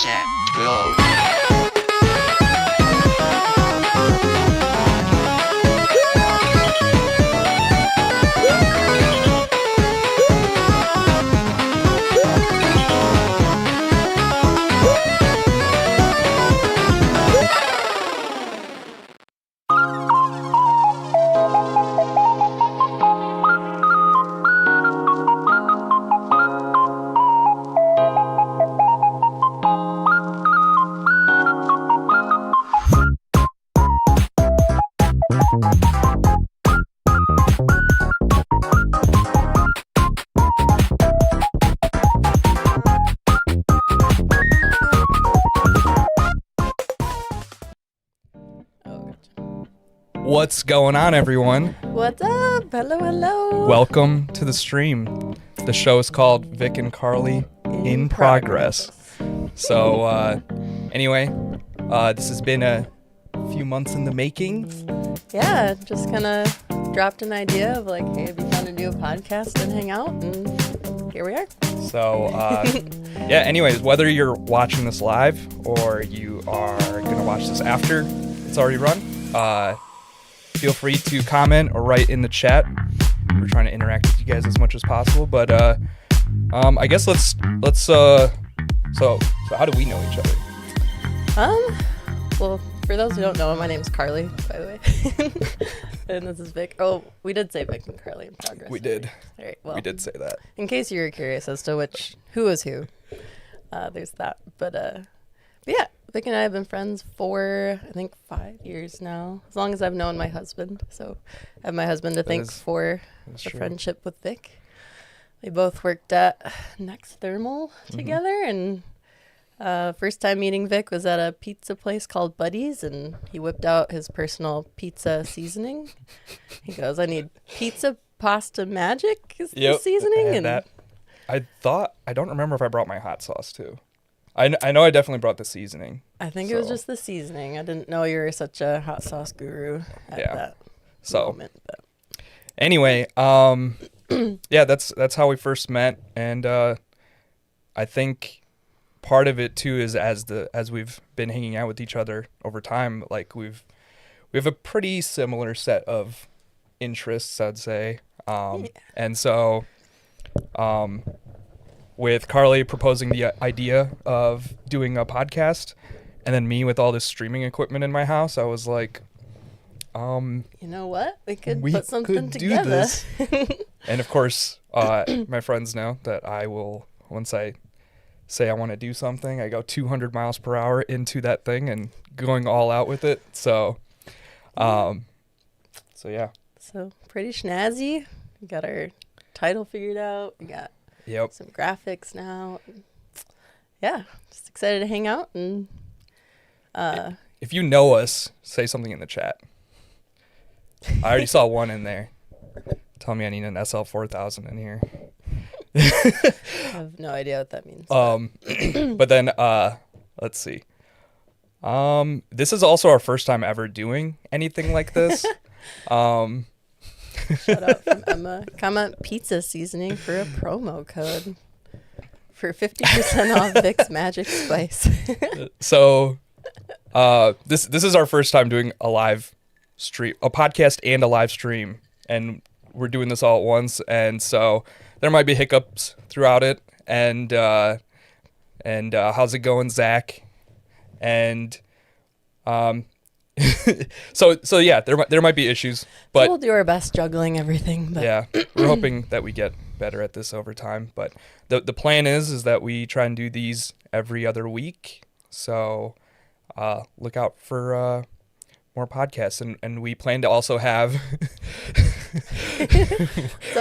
set, go. What's going on, everyone? What's up? Hello. Welcome to the stream. The show is called Vik and Carly In Progress. So, anyway, this has been a few months in the making. Yeah, just kind of dropped an idea of like, hey, it'd be fun to do a podcast and hang out, and here we are. So, yeah, anyways, whether you're watching this live or you are going to watch this after it's already run, feel free to comment or write in the chat. We're trying to interact with you guys as much as possible, but I guess let's so how do we know each other? Well, for those who don't know, my name's Carly, by the way. And this is Vik. Oh, we did say Vik and Carly in Progress. We did. All right, well, We did say that. in case you were curious as to who is who, there's that. But yeah, Vik and I have been friends for, I think, 5 years now, as long as I've known my husband. So I have my husband to thank for the true. friendship with Vik. We both worked at Next Thermal together, and first time meeting Vik was at a pizza place called Buddy's, and he whipped out his personal pizza seasoning. He goes, I need pizza pasta magic is the seasoning. And that, I don't remember if I brought my hot sauce too. I know I definitely brought the seasoning. I think it was just the seasoning. I didn't know you were such a hot sauce guru at that moment. But. Anyway, yeah, that's how we first met, and I think part of it too is as we've been hanging out with each other over time, like we have a pretty similar set of interests, I'd say, and so with Carly proposing the idea of doing a podcast, and then me with all this streaming equipment in my house, I was like, you know what? We could put something together. Do this. And of course, my friends know that I will, once I say I want to do something, I go 200 miles per hour into that thing and going all out with it. So, yeah. So pretty snazzy. We got our title figured out. We got some graphics now. Yeah, just excited to hang out. And if you know us, say something in the chat. I already saw one in there. Tell me I need an SL4000 in here. I have no idea what that means. But then let's see. This is also our first time ever doing anything like this. Shout out from Emma. Comment pizza seasoning for a promo code for 50% off Vic's Magic Spice. So this is our first time doing a live stream, a podcast and a live stream, and we're doing this all at once, and so there might be hiccups throughout it, and how's it going, Zach? And so yeah, there might be issues, but we'll do our best juggling everything. But. Yeah, we're hoping that we get better at this over time. But the plan is that we try and do these every other week. So look out for more podcasts, and we plan to also have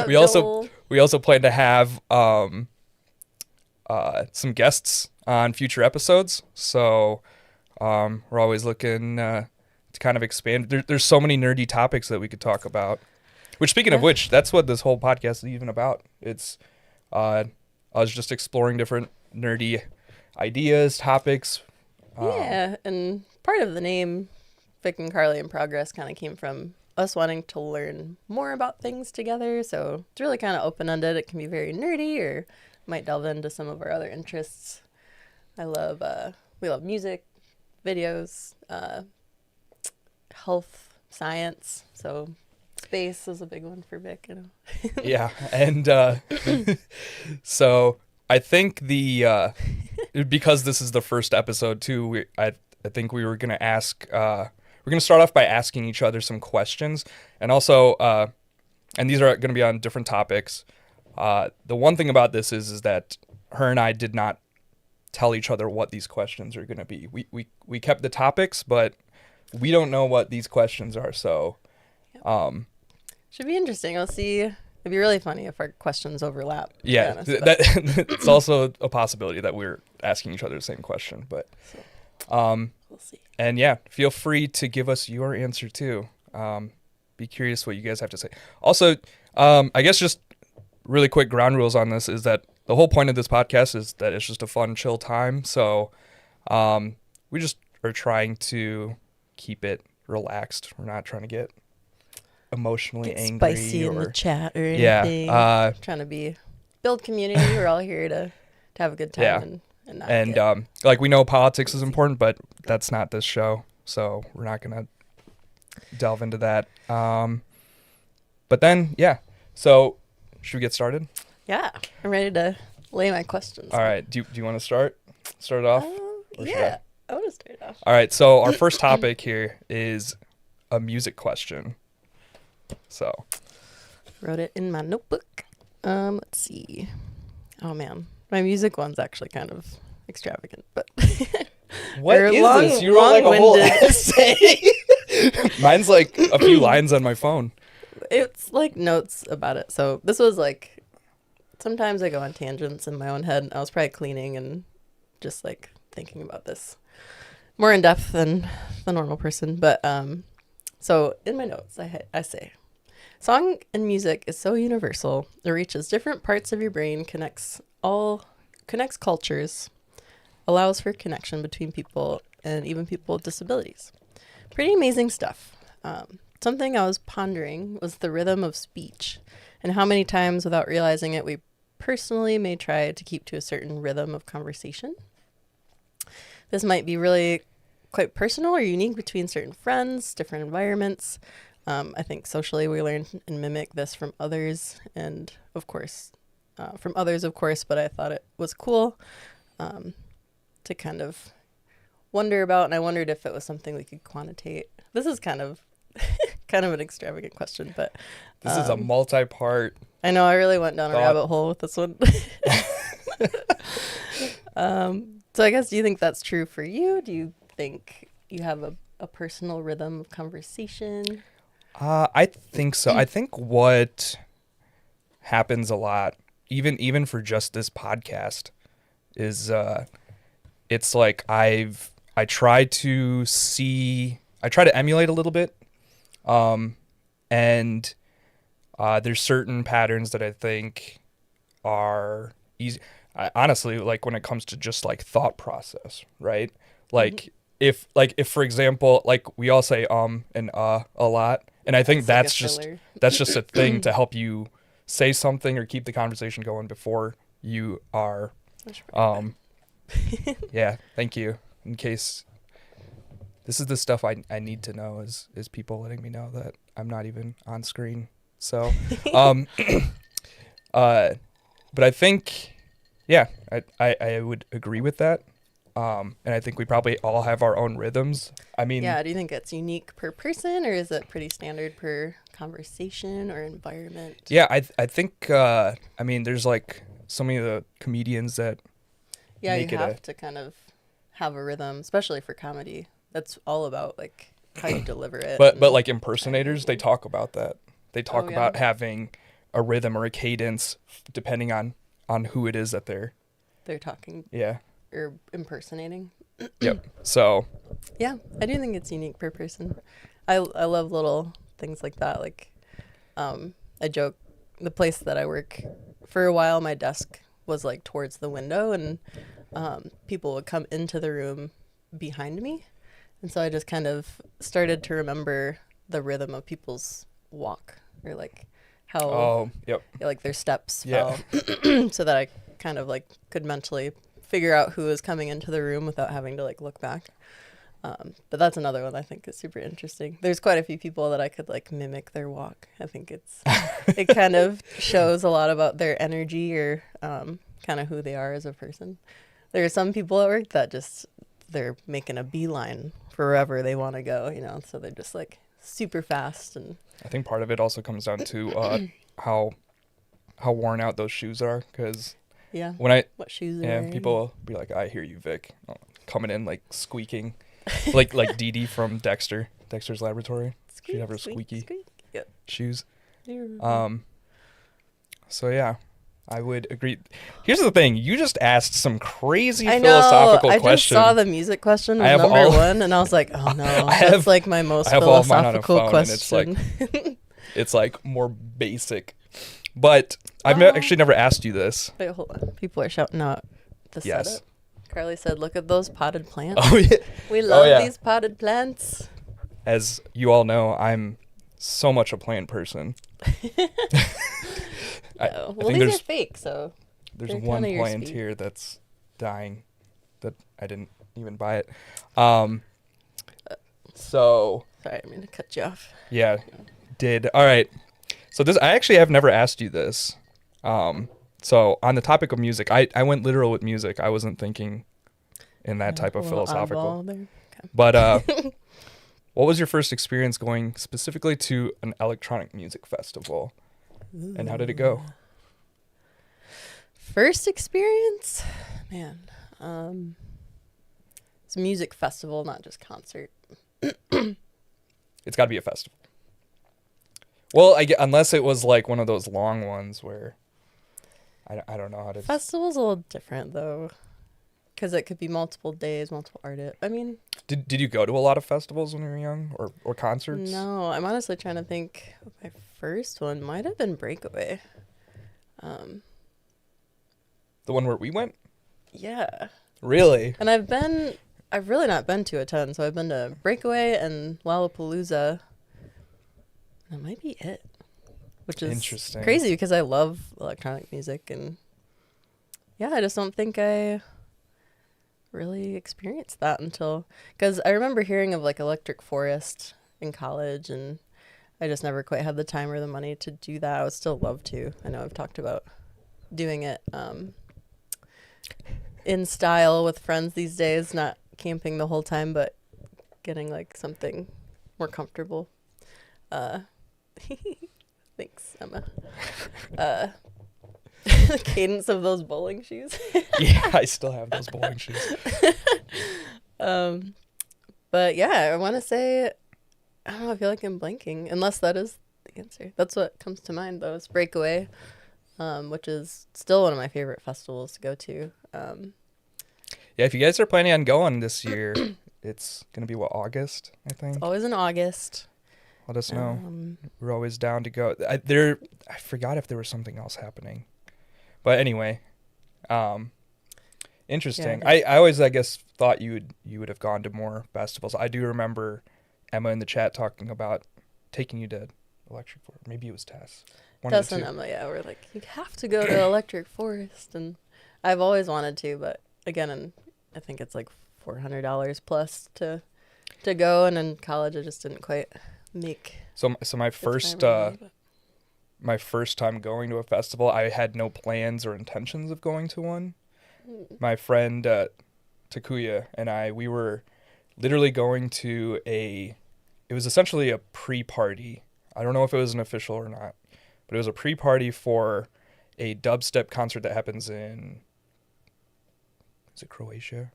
we also plan to have some guests on future episodes. So we're always looking to kind of expand. There's so many nerdy topics that we could talk about. Which, speaking of which, that's what this whole podcast is even about. It's I was just exploring different nerdy ideas, topics. Yeah, and part of the name Vik and Carly in Progress kind of came from us wanting to learn more about things together. So it's really kind of open-ended. It can be very nerdy, or might delve into some of our other interests. We love music, videos, health, science. So space is a big one for Vic, you know. Yeah, and so I think because this is the first episode too, I think we were gonna we're gonna start off by asking each other some questions, and also and these are gonna be on different topics. The one thing about this is that her and I did not tell each other what these questions are gonna be. We kept the topics, but we don't know what these questions are. So. Should be interesting. I'll see. It'd be really funny if our questions overlap. Yeah, it's also a possibility that we're asking each other the same question, but we'll see. And yeah, feel free to give us your answer too. Be curious what you guys have to say. Also, I guess just really quick ground rules on this is that the whole point of this podcast is that it's just a fun, chill time. So we just are trying to keep it relaxed. We're not trying to get emotionally angry spicy in the chat or anything. Yeah, trying to build community. We're all here to have a good time and not like we know politics is important, but that's not this show, so we're not gonna delve into that. But then so should we get started? Yeah, I'm ready to lay my questions. All right, do you want to start it off? Yeah, I want to start off. All right, so our first topic here is a music question. So wrote it in my notebook. Let's see. Oh man, my music one's actually kind of extravagant, but what is this? You wrote like a whole essay. Mine's like a few lines on my phone. It's like notes about it. So this was like, sometimes I go on tangents in my own head. I was probably cleaning and just like thinking about this more in depth than the normal person. But so in my notes, I say, song and music is so universal. It reaches different parts of your brain, connects cultures, allows for connection between people and even people with disabilities. Pretty amazing stuff. Something I was pondering was the rhythm of speech and how many times without realizing it, we personally may try to keep to a certain rhythm of conversation. This might be really quite personal or unique between certain friends, different environments. I think socially we learn and mimic this from others and of course, but I thought it was cool to kind of wonder about, and I wondered if it was something we could quantitate. This is kind of an extravagant question, but this is a multi-part. I know I really went down a rabbit hole with this one. So I guess, do you think that's true for you? Do you think you have a personal rhythm of conversation? I think so. I think what happens a lot, even for just this podcast, is it's like I try to emulate a little bit, and there's certain patterns that I think are easy. Honestly, like when it comes to just like thought process, right? Like if for example, like we all say and a lot, and I think that's just a thing to help you say something or keep the conversation going before you are yeah, thank you. In case this is the stuff I need to know is people letting me know that I'm not even on screen. So but I think I would agree with that. And I think we probably all have our own rhythms. I mean, yeah, do you think it's unique per person or is it pretty standard per conversation or environment? Yeah, I think I mean there's like so many of the comedians that you have to kind of have a rhythm, especially for comedy. That's all about like how you deliver it. But like impersonators, they talk about that. They talk about having a rhythm or a cadence depending on who it is that they're talking. Yeah. Or impersonating. Yep. So. Yeah, I do think it's unique per person. I love little things like that. Like, I joke, the place that I work, for a while my desk was like towards the window, and people would come into the room behind me, and so I just kind of started to remember the rhythm of people's walk, or like how like their steps fell, so that I kind of like could mentally figure out who is coming into the room without having to like look back. But that's another one I think is super interesting. There's quite a few people that I could like mimic their walk. I think it kind of shows a lot about their energy or kind of who they are as a person. There are some people at work that just they're making a beeline for wherever they want to go, you know, so they're just like super fast. And I think part of it also comes down to how worn out those shoes are, because what shoes are wearing. People be like, I hear you, Vic, coming in like squeaking, like Dee Dee from Dexter's Laboratory. She'd have her squeaky shoes. So yeah, I would agree. Here's the thing: you just asked some crazy philosophical question. I just saw the music question was number one, and I was like, oh no, that's like my most philosophical question. It's like more basic. But I've actually never asked you this. Wait, hold on. People are shouting out the setup. Carly said, look at those potted plants. Oh, yeah. We love these potted plants. As you all know, I'm so much a plant person. Well, these are fake, so there's one plant here that's dying that I didn't even buy it. So... Sorry, I'm going to cut you off. Yeah, did. All right. So this, I actually have never asked you this. So on the topic of music, I went literal with music. I wasn't thinking in that type of philosophical. Okay. But what was your first experience going specifically to an electronic music festival? Ooh. And how did it go? First experience? Man. It's a music festival, not just concert. It's got to be a festival. Well, unless it was like one of those long ones where I don't know how to... Festival's a little different, though, because it could be multiple days, multiple artists. I mean... Did you go to a lot of festivals when you were young, or concerts? No, I'm honestly trying to think. My first one might have been Breakaway. The one where we went? Yeah. Really? And I've really not been to a ton, so I've been to Breakaway and Lollapalooza. That might be it. Which is interesting. Crazy because I love electronic music, and yeah, I just don't think I really experienced that until, because I remember hearing of like Electric Forest in college, and I just never quite had the time or the money to do that. I would still love to. I know I've talked about doing it in style with friends these days, not camping the whole time, but getting like something more comfortable. Thanks, Emma. The cadence of those bowling shoes. Yeah, I still have those bowling shoes. But yeah, I want to say, I don't know, I feel like I'm blanking, unless that is the answer. That's what comes to mind, though, is Breakaway, which is still one of my favorite festivals to go to. Yeah, if you guys are planning on going this year, it's going to be, August, I think? It's always in August. Let us know. We're always down to go. I forgot if there was something else happening. But anyway, interesting. Yeah. I always, I guess, thought you would have gone to more festivals. I do remember Emma in the chat talking about taking you to Electric Forest. Maybe it was Tess. Tess and Emma, yeah, we're like, you have to go to Electric Forest. And I've always wanted to, but again, I think it's like $400 plus to go. And in college, I just didn't quite... So my first time going to a festival, I had no plans or intentions of going to one. My friend Takuya and we were literally going to it was essentially a pre-party. I don't know if it was an official or not, but it was a pre-party for a dubstep concert that happens in, is it Croatia?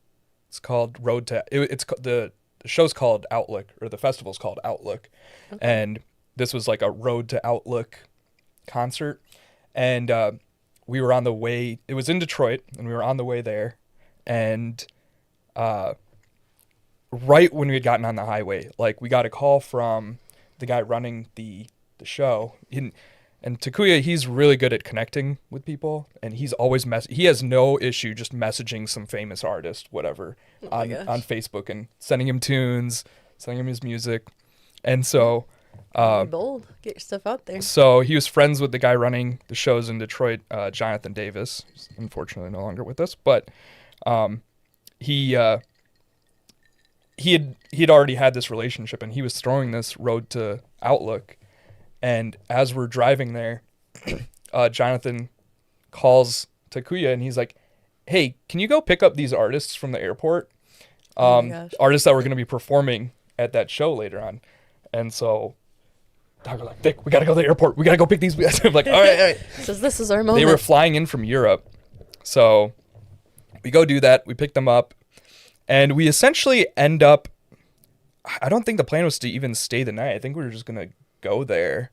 It's called the show's called Outlook, or the festival's called Outlook. Okay. And this was like a Road to Outlook concert. And we were on the way, it was in Detroit, and we were on the way there. And right when we had gotten on the highway, like we got a call from the guy running the show. And Takuya, he's really good at connecting with people, and he's always he has no issue just messaging some famous artist, whatever, on Facebook and sending him tunes, sending him his music. And so bold, get your stuff out there. So he was friends with the guy running the shows in Detroit, Jonathan Davis, who's unfortunately no longer with us, but He he'd already had this relationship, and he was throwing this road to Outlook. And as we're driving there, Jonathan calls Takuya, and he's like, "Hey, can you go pick up these artists from the airport? Oh my gosh. Artists that were going to be performing at that show later on." And so Takuya's like, "Vic, we got to go to the airport. We got to go pick these." I'm like, all right. Says this is our moment. They were flying in from Europe. So we go do that. We pick them up. And we essentially end up, I don't think the plan was to even stay the night. I think we were just going to go there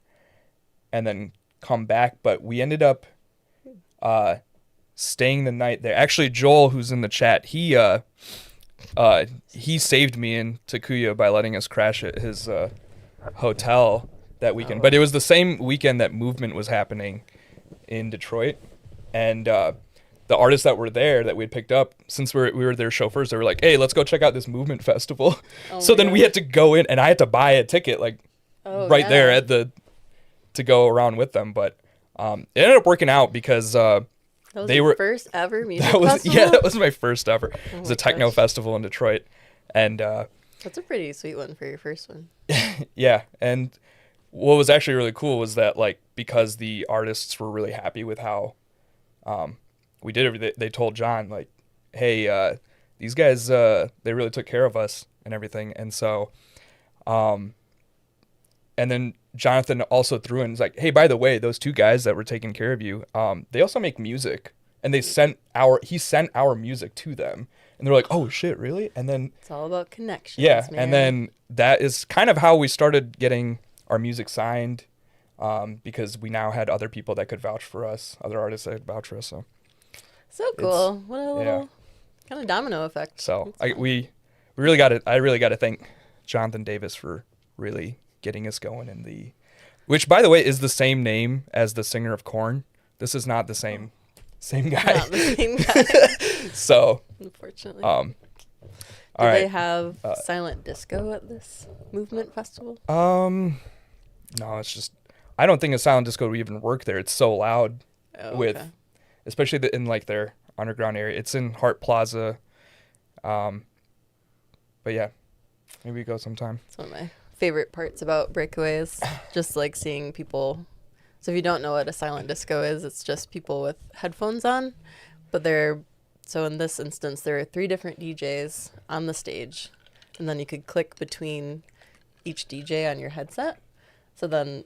and then come back. But we ended up staying the night there. Actually, Joel, who's in the chat, he saved me and Takuya by letting us crash at his hotel that weekend. But it was the same weekend that Movement was happening in Detroit. And the artists that were there that we had picked up, since we were their chauffeurs, they were like, "Hey, let's go check out this Movement festival." So then we had to go in, and I had to buy a ticket there at to go around with them. But it ended up working out because that was your first ever music festival? Yeah, that was my first ever. It was a techno festival in Detroit. And that's a pretty sweet one for your first one. Yeah, and what was actually really cool was that, like, because the artists were really happy with how we did everything, they told John, like, "Hey, these guys, they really took care of us and everything." And so, and then Jonathan also threw in, like, "Hey, by the way, those two guys that were taking care of you, they also make music." And he sent our music to them. And they're like, "Oh shit, really?" And then it's all about connections. Yeah, man. and then that is kind of how we started getting our music signed, because we now had other people that could vouch for us, other artists that could vouch for us. So cool. What a little kind of domino effect. So I really got to thank Jonathan Davis for really getting us going in which, by the way, is the same name as the singer of Korn. This is not the same guy. Not the same guy. So unfortunately. All Do right. they have silent disco at this Movement festival? No, it's just, I don't think a silent disco would even work there. It's so loud especially in like their underground area. It's in Hart Plaza. But yeah, maybe we go sometime. It's one of my favorite parts about Breakaway is just like seeing people. So if you don't know what a silent disco is, it's just people with headphones on, but so in this instance, there are 3 different DJs on the stage, and then you could click between each DJ on your headset. So then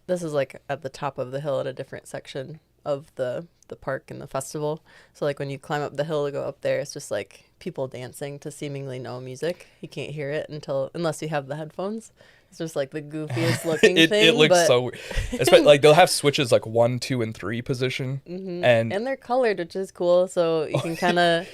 this is like at the top of the hill at a different section of the park and the festival. So like when you climb up the hill to go up there, it's just like people dancing to seemingly no music. You can't hear it unless you have the headphones. It's just like the goofiest looking thing. It looks so weird. Especially like they'll have switches like 1, 2, and 3 position. Mm-hmm. And they're colored, which is cool. So you can kind of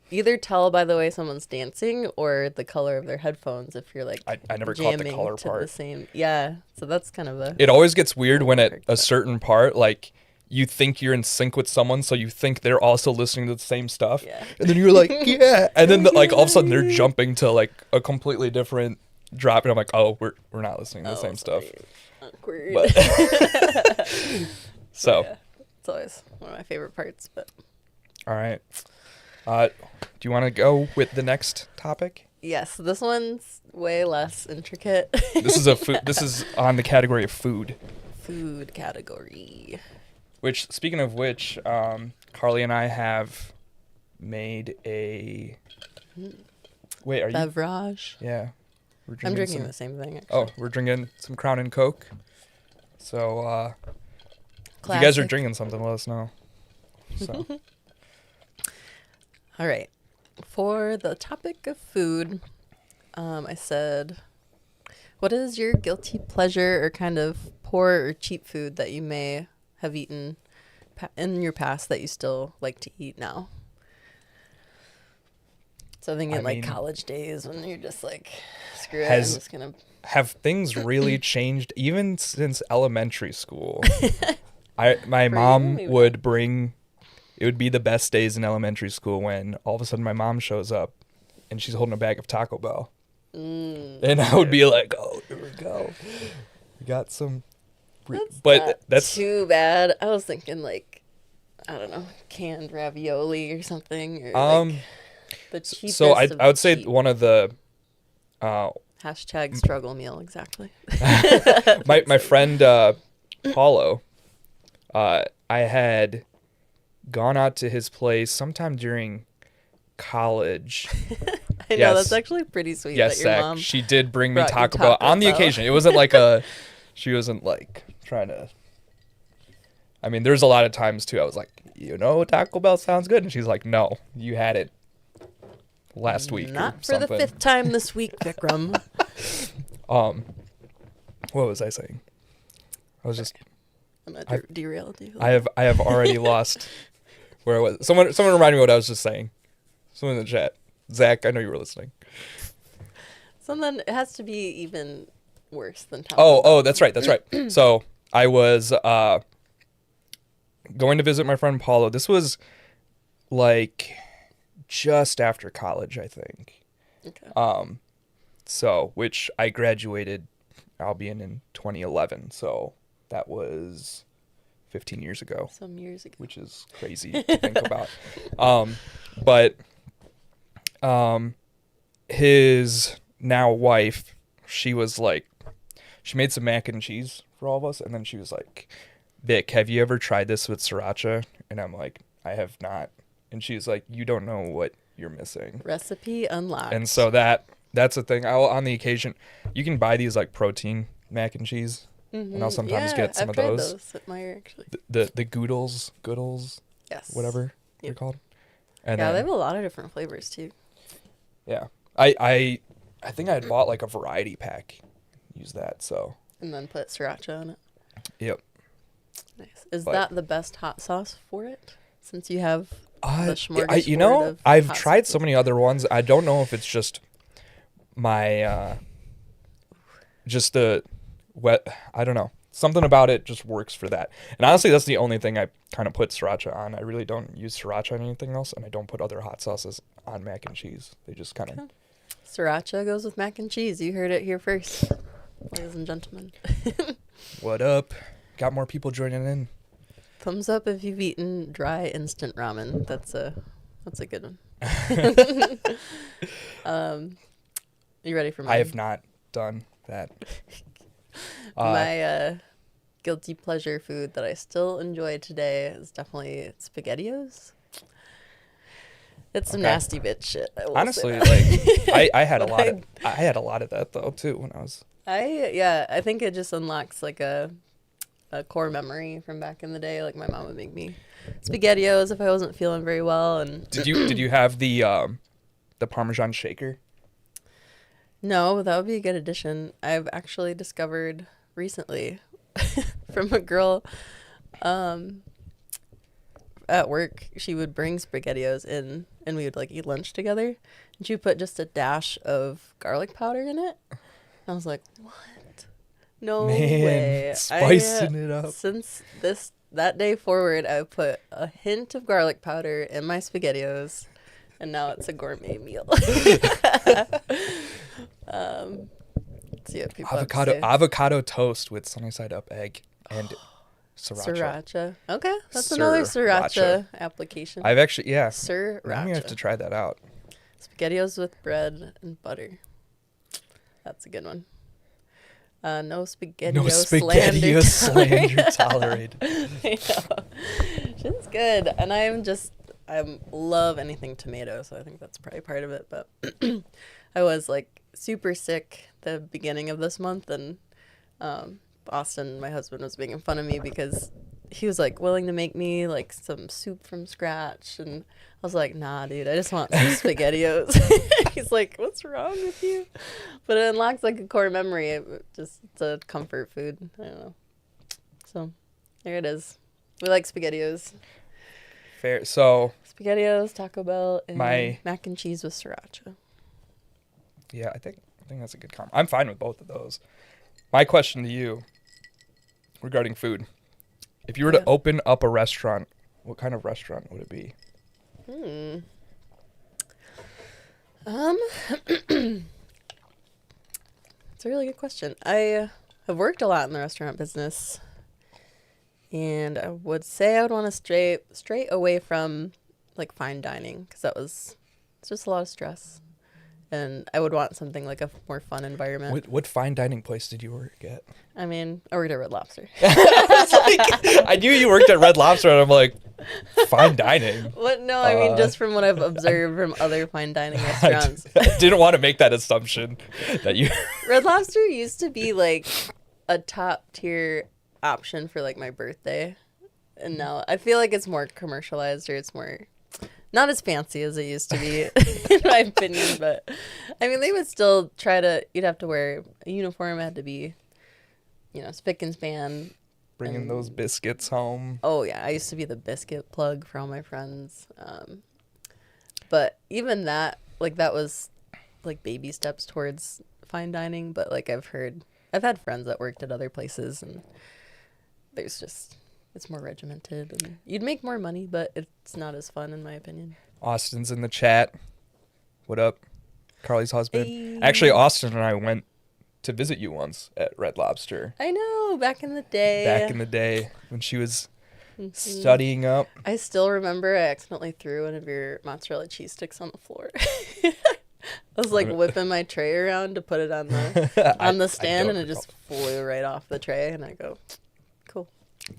either tell by the way someone's dancing or the color of their headphones if you're like I never caught the color to part. the same. Yeah. So that's kind of It always gets weird when at a certain part, like, you think you're in sync with someone, so you think they're also listening to the same stuff. Yeah. And then you're like, yeah. And then like all of a sudden they're jumping to like a completely different drop, and I'm like, oh, we're not listening to the same stuff. Awkward. But so yeah, it's always one of my favorite parts. But all right, do you want to go with the next topic? Yes, this one's way less intricate. This is on the category of food. Food category. Which, speaking of which, Carly and I have made a. Wait, are you? Beverage. Yeah. I'm drinking the same thing, actually. Oh, we're drinking some Crown and Coke. So, if you guys are Classic. drinking something, let us know. So, All right. For the topic of food, I said, what is your guilty pleasure or kind of poor or cheap food that you may have eaten in your past that you still like to eat now? So I think in like college days when you're just like, screw it, I'm just gonna. Have things really changed even since elementary school? My mom would bring. It would be the best days in elementary school when all of a sudden my mom shows up, and she's holding a bag of Taco Bell, and I would be like, "Oh, here we go. We got some." That's too bad. I was thinking like, I don't know, canned ravioli or something, or the cheapest. So I of would say cheap. one of the Hashtag struggle meal, exactly. my friend Paulo, I had gone out to his place sometime during college. I know, that's actually pretty sweet that your Zach, mom she did bring me brought you Taco Bell on the Bell. occasion. It wasn't like she wasn't like trying to. I mean, there's a lot of times too. I was like, Taco Bell sounds good, and she's like, no, you had it last week. Not or for something. the 5th time this week, Vikram. What was I saying? I was just. I'm gonna derail you. I have already lost where I was. Someone remind me what I was just saying. Someone in the chat. Zach, I know you were listening. Something, it has to be even worse than Taco Bell. Oh, that's right. So I was going to visit my friend Paulo. This was like just after college, I think. Okay. So which I graduated, albeit in 2011. So that was 15 years ago. Some years ago. Which is crazy to think about. But his now wife, she made some mac and cheese for all of us, and then she was like, Vic, have you ever tried this with sriracha? And I'm like, I have not. And she's like, you don't know what you're missing. Recipe unlocked. And so that's the thing. On the occasion, you can buy these like protein mac and cheese. Mm-hmm. And I'll sometimes get some I've of tried those at Meyer, actually. The goodles, yes, whatever they're called. And they then, have a lot of different flavors too. Yeah, I think I had bought like a variety pack. Use that so. And then put sriracha on it. Yep. Nice. Is that the best hot sauce for it? Since you have the smorgasbord I've tried so many other ones. I don't know if it's just my just the wet. I don't know. Something about it just works for that. And honestly, that's the only thing I kind of put sriracha on. I really don't use sriracha on anything else, and I don't put other hot sauces on mac and cheese. They just kind of. Sriracha goes with mac and cheese. You heard it here first, ladies and gentlemen. What up? Got more people joining in. Thumbs up if you've eaten dry instant ramen. That's a good one. You ready for mine? I have not done that. My guilty pleasure food that I still enjoy today is definitely SpaghettiOs. It's some nasty bitch shit. Honestly, like I had I had a lot of that though too when I was. I think it just unlocks like a core memory from back in the day. Like my mom would make me SpaghettiOs if I wasn't feeling very well. And did you have the Parmesan shaker? No, that would be a good addition. I've actually discovered recently from a girl at work, she would bring SpaghettiOs in and we would like eat lunch together, and she would put just a dash of garlic powder in it. And I was like, what? No way. Spicing it up. Since that day forward, I put a hint of garlic powder in my SpaghettiOs, and now it's a gourmet meal. See what people avocado toast with sunny side up egg and sriracha. Okay, that's another sriracha application. I've actually Sriracha. I'm gonna have to try that out. SpaghettiOs with bread and butter. That's a good one. No SpaghettiOs slander tolerated. I know. She's good, and I love anything tomato, so I think that's probably part of it. But I was like super sick the beginning of this month, and Austin, my husband, was making fun of me because he was like willing to make me like some soup from scratch, and I was like, nah, dude, I just want some SpaghettiOs. He's like, what's wrong with you? But it unlocks like a core memory. It's a comfort food. I don't know. So there it is. We like SpaghettiOs. Fair. So SpaghettiOs, Taco Bell, and my mac and cheese with sriracha. Yeah, I think that's a good combo. I'm fine with both of those. My question to you regarding food: if you were to open up a restaurant, what kind of restaurant would it be? It's a really good question. I have worked a lot in the restaurant business, And I would say I would want to stray away from like fine dining because it's just a lot of stress. And I would want something like a more fun environment. What fine dining place did you work at? I mean, I worked at Red Lobster. I knew you worked at Red Lobster, and I'm like, fine dining. What? No, I mean, just from what I've observed from other fine dining restaurants. I didn't want to make that assumption that you. Red Lobster used to be like a top tier option for like my birthday, and now I feel like it's more commercialized, or it's more not as fancy as it used to be, in my opinion. But I mean, they would still try to. You'd have to wear a uniform. It had to be, spick and span. Bringing those biscuits home. Oh yeah, I used to be the biscuit plug for all my friends. But even that, like that was like baby steps towards fine dining. But like I've had friends that worked at other places, and it's more regimented, and you'd make more money, but it's not as fun in my opinion. Austin's in the chat. What up? Carly's husband. Hey. Actually, Austin and I went to visit you once at Red Lobster. I know, back in the day When she was studying up. I still remember I accidentally threw one of your mozzarella cheese sticks on the floor. I was like whipping my tray around to put it on the stand, and it just flew right off the tray, and I go, cool.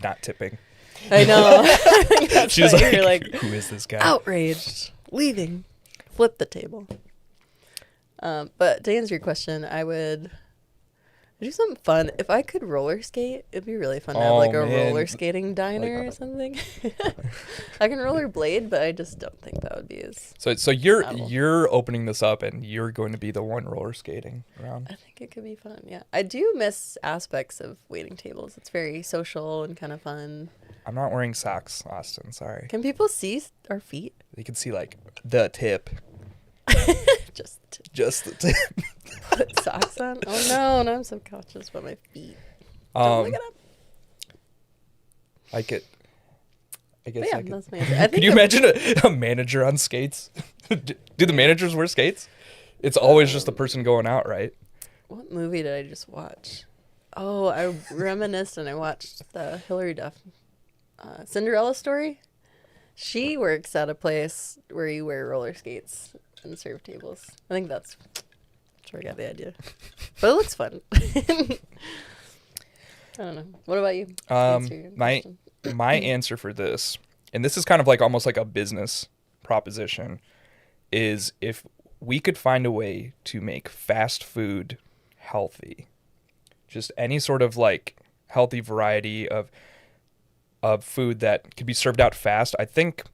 Not tipping. I know. She was like, who is this guy? Outraged. Leaving. Flip the table. But to answer your question, I would do something fun. If I could roller skate, it'd be really fun to have like a roller skating diner or something. I can roller blade, but I just don't think that would be as So you're opening this up, and you're going to be the one roller skating around. I think it could be fun. Yeah, I do miss aspects of waiting tables. It's very social and kind of fun. I'm not wearing socks, Austin. Sorry. Can people see our feet? They can see like the tip. Just the tip. Put socks on. Oh no! Now I'm subconscious about my feet. Don't look it up. I guess Yeah, I could. that's my answer. Could you imagine a manager on skates? Do the managers wear skates? It's always just the person going out, right? What movie did I just watch? Oh, I reminisced and I watched the Hilary Duff Cinderella story. She works at a place where you wear roller skates and serve tables. I think that's where I got the idea. But it looks fun. I don't know. What about you? My answer for this, and this is kind of like almost like a business proposition, is if we could find a way to make fast food healthy, just any sort of like healthy variety of food that could be served out fast, I think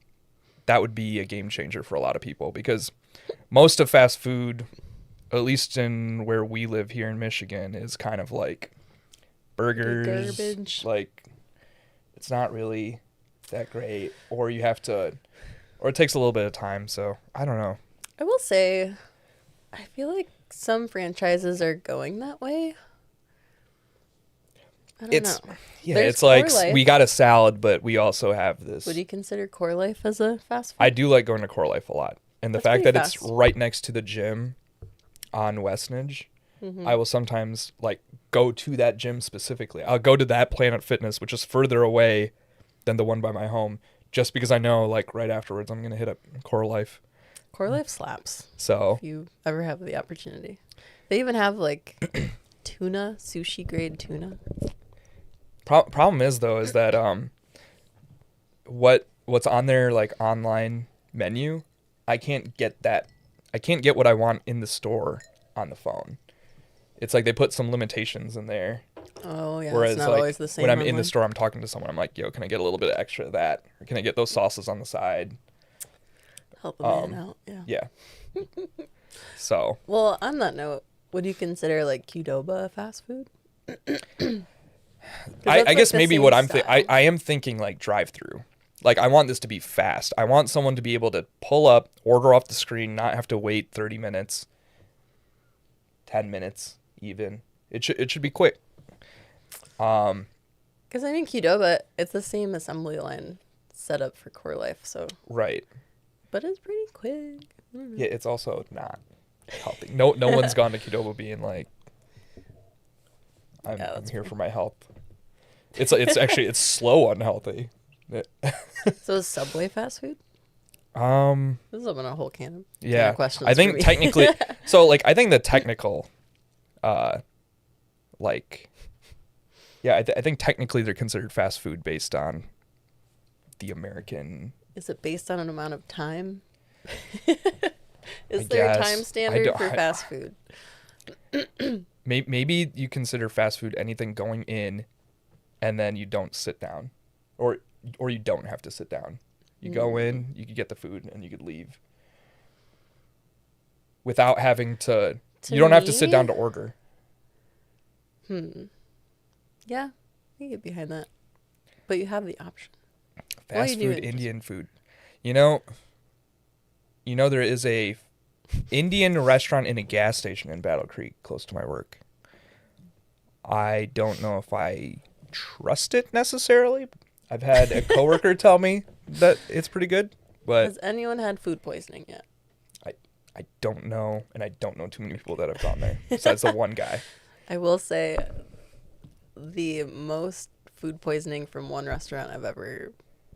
that would be a game changer for a lot of people, because most of fast food, at least in where we live here in Michigan, is kind of like burgers. Garbage. Like, it's not really that great, or it takes a little bit of time. So I don't know. I will say, I feel like some franchises are going that way. I don't know. Yeah, There's it's like Core Life. we got a salad, but we also have this. Would you consider Core Life as a fast food? I do like going to Core Life a lot. And the That's fact that pretty it's fast. right next to the gym on Westnedge, Mm-hmm. I will sometimes like go to that gym specifically. I'll go to that Planet Fitness, which is further away than the one by my home, just because I know like right afterwards I'm going to hit up Core Life. Core Life slaps. So If you ever have the opportunity. They even have like tuna, sushi grade tuna. problem is though is that what's on their like online menu, I can't get what I want in the store on the phone. It's like they put some limitations in there. Oh yeah, Whereas it's not like always the same. when I'm in the online. store, I'm talking to someone. I'm like, "Yo, can I get a little bit of extra of that? Or can I get those sauces on the side?" Help a man out. Yeah. Yeah. So Well, on that note, would you consider like Qdoba fast food? I guess maybe what I am thinking like drive-through. Like I want this to be fast. I want someone to be able to pull up, order off the screen, not have to wait 30 minutes, 10 minutes even. It should be quick. Because I mean Qdoba, it's the same assembly line setup for Core Life, so Right. but it's pretty quick. Yeah, it's also not healthy. No one's gone to Qdoba being like, I'm here for my health. It's slow unhealthy. So is Subway fast food? Um, This is a whole can yeah, of questions. I think for me. technically, so like I think the technical, like, yeah, I think technically they're considered fast food based on the American. Is it based on an amount of time? I Is there a guess. time standard for fast food? Maybe you consider fast food anything going in, and then you don't sit down, or you don't have to sit down. You go in, you could get the food, and you could leave without having to. You don't have to sit down to order. Yeah, I get behind that, but you have the option. Fast food, Indian food. You know there is a Indian restaurant in a gas station in Battle Creek close to my work. I don't know if I trust it necessarily. I've had a coworker tell me that it's pretty good, but has anyone had food poisoning yet? I don't know, and I don't know too many people that have gone there besides the one guy. I will say the most food poisoning from one restaurant I've ever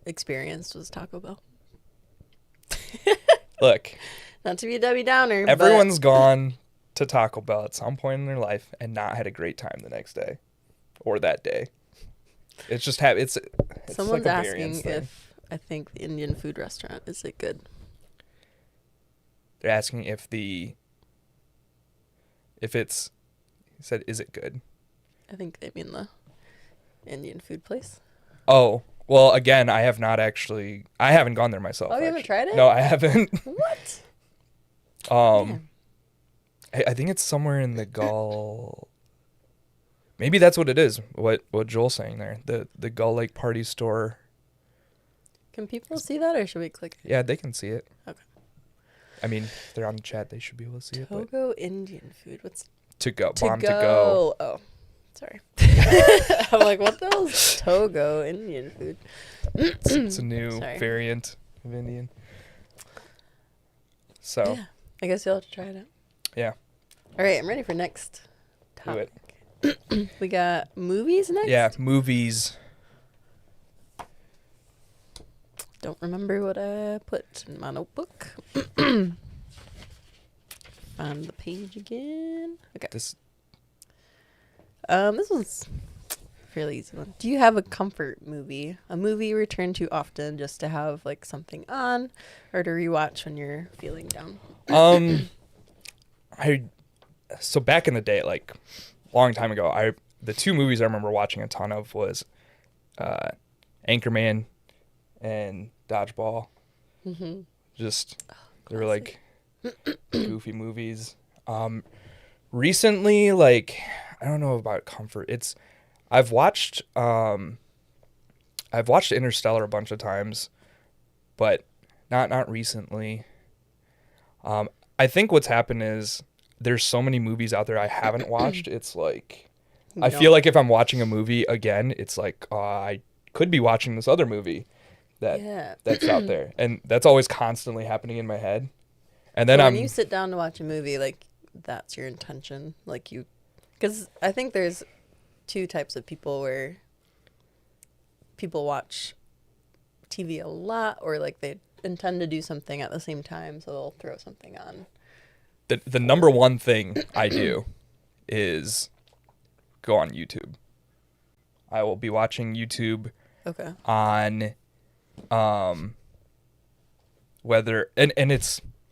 experienced was Taco Bell. Look, not to be a Debbie Downer, everyone's gone to Taco Bell at some point in their life and not had a great time the next day or that day. It's just it's someone's like asking if I think the Indian food restaurant is it good. They're asking if it's. He said, "Is it good?" I think they mean the Indian food place. Oh, well, again, I haven't gone there myself. Oh, you haven't tried it? No, I haven't. What? I think it's somewhere in the Gull. Maybe that's what it is. What Joel's saying there. The Gull Lake Party Store. Can people see that, or should we click it? Yeah, they can see it. Okay. I mean, if they're on the chat, they should be able to see it. Togo Indian food. What's to go? to Bomb go? to go. Oh, sorry. I'm like, what the hell is Togo Indian food? It's a new variant of Indian. So. Yeah, I guess you'll have to try it out. Yeah. All right, I'm ready for next topic. Do it. We got movies next? Yeah, movies. Don't remember what I put in my notebook. Find the page again. Okay. This one's a fairly easy one. Do you have a comfort movie? A movie you return to often just to have like something on or to rewatch when you're feeling down? So back in the day, like a long time ago, the two movies I remember watching a ton of was Anchorman and Dodgeball. Mm-hmm. They were like goofy movies. Recently, like I don't know about comfort. I've watched Interstellar a bunch of times, but not recently. I think what's happened is there's so many movies out there I haven't watched. It's like I feel like if I'm watching a movie again, it's like I could be watching this other movie that's out there, and that's always constantly happening in my head. And then when you sit down to watch a movie, like that's your intention, like because I think there's two types of people where people watch TV a lot, or like they intend to do something at the same time, so they'll throw something on. The number one thing I do is go on YouTube. I will be watching YouTube on whether and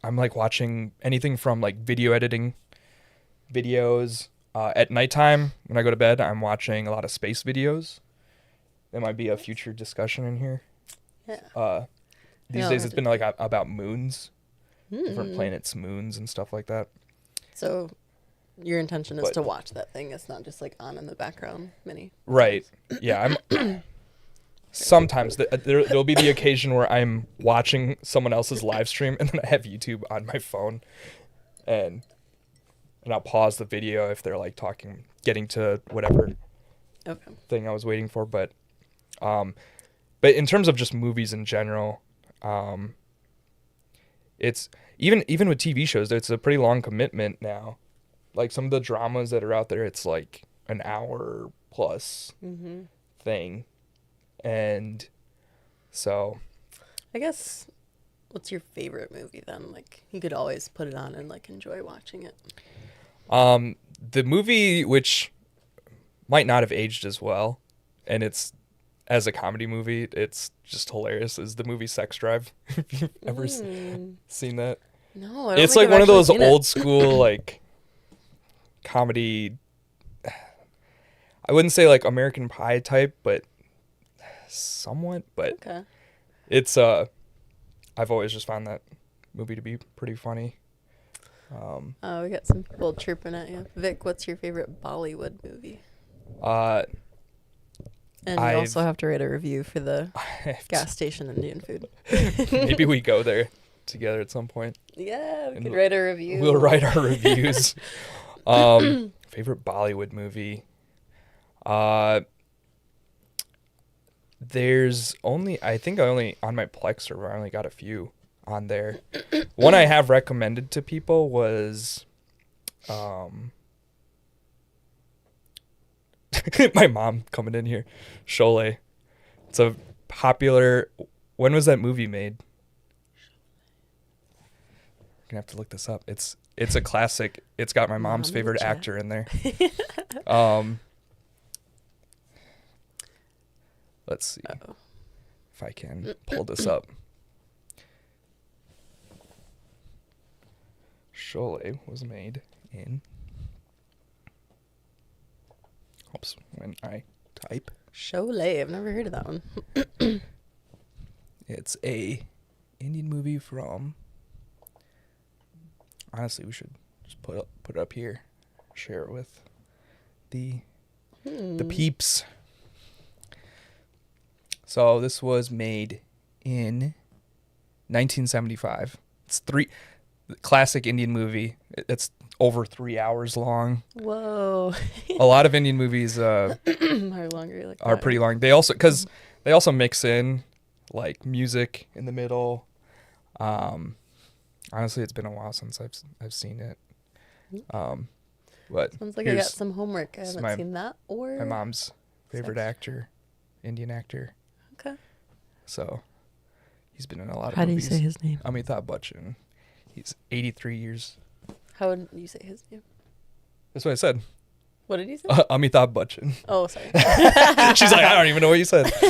I'm like watching anything from like video editing videos. At nighttime when I go to bed, I'm watching a lot of space videos. There might be a future discussion in here. Yeah. These days it's been like about moons. Different planets, moons, and stuff like that. So your intention is to watch that thing. It's not just like on in the background mini. Right. Yeah. Sometimes there'll be the occasion where I'm watching someone else's live stream and then I have YouTube on my phone and I'll pause the video if they're like talking, getting to whatever thing I was waiting for. But in terms of just movies in general, it's even with TV shows, it's a pretty long commitment now. Like some of the dramas that are out there, it's like an hour plus thing. And so I guess, what's your favorite movie then? Like, you could always put it on and like enjoy watching it. the movie, which might not have aged as well, and it's as a comedy movie, it's just hilarious, is the movie Sex Drive. If you've ever seen that. No, I don't It's think like I've one of actually those seen old it. school like comedy. I wouldn't say like American Pie type, but somewhat. But Okay. it's I've always just found that movie to be pretty funny. We got some people chirping at you. Vic, what's your favorite Bollywood movie? And you also have to write a review for the gas station Indian food. Maybe we go there together at some point. Yeah, we And could write a review. We'll write our reviews. Favorite Bollywood movie. There's only, I think I only, on my Plex server, I only got a few on there. One I have recommended to people was, my mom coming in here, Sholay. It's a popular, when was that movie made? I'm gonna have to look this up. It's a classic. It's got my mom's favorite actor in there. Let's see if I can pull this up. Sholay was made in. Oops, when I type. Sholay, I've never heard of that one. It's a Indian movie from. Honestly, we should just put it up here, share it with the peeps. So this was made in 1975. It's classic Indian movie. It's over 3 hours long. Whoa. A lot of Indian movies are longer like are that. pretty long. They also mix in like music in the middle. Honestly, it's been a while since I've seen it. But sounds like I got some homework. I haven't seen that or my mom's favorite actor, Indian actor. Okay. So he's been in a lot of How movies. do you say his name? Amitabh Bachchan. He's 83 years. How would you say his name? That's what I said. What did you say? Amitabh Bachchan. Oh, sorry. She's like, I don't even know what you said. So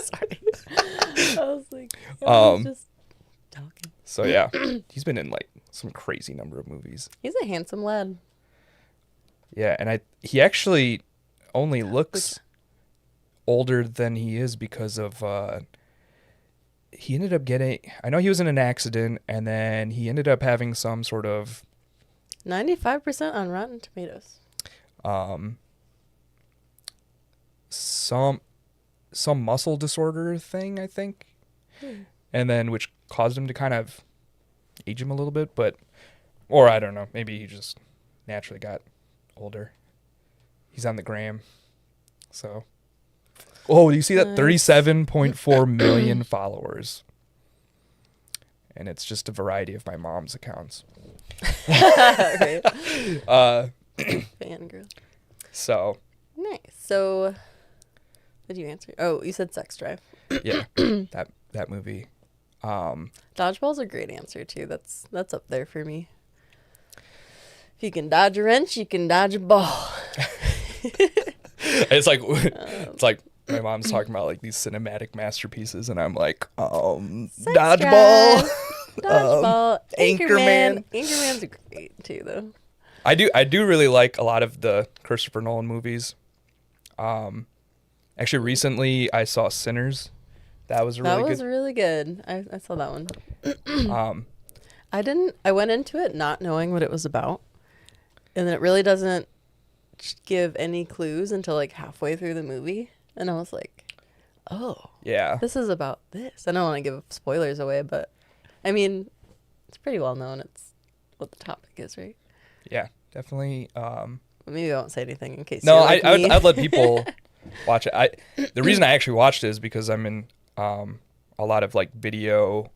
sorry. I was like, I was just talking. So yeah, he's been in like some crazy number of movies. He's a handsome lad. Yeah, and he actually only looks older than he is because of he ended up getting, I know he was in an accident, and then he ended up having some sort of 95% on Rotten Tomatoes. Some muscle disorder thing, I think. And then which caused him to kind of age him a little bit, or I don't know, maybe he just naturally got older. He's on the gram. So, do you see that? 37.4 million followers. And it's just a variety of my mom's accounts. Right. Fangirl. So. Nice. So, what did you answer? Oh, you said Sex Drive. Yeah, that movie. Dodgeball's a great answer too. That's up there for me. If you can dodge a wrench, you can dodge a ball. It's like my mom's talking about like these cinematic masterpieces, and I'm like, dodgeball, dodgeball, Anchorman. Anchorman's great too, though. I do really like a lot of the Christopher Nolan movies. Actually, recently I saw Sinners. That was really good. I saw that one. I went into it not knowing what it was about, and then it really doesn't give any clues until like halfway through the movie, and I was like, oh yeah, this is about this. I don't want to give spoilers away, but I mean, it's pretty well known. It's what the topic is, right? Yeah, definitely. Maybe I won't say anything in case. No, you're like me. I'd let people watch it. The reason I actually watched it is because I'm in a lot of like video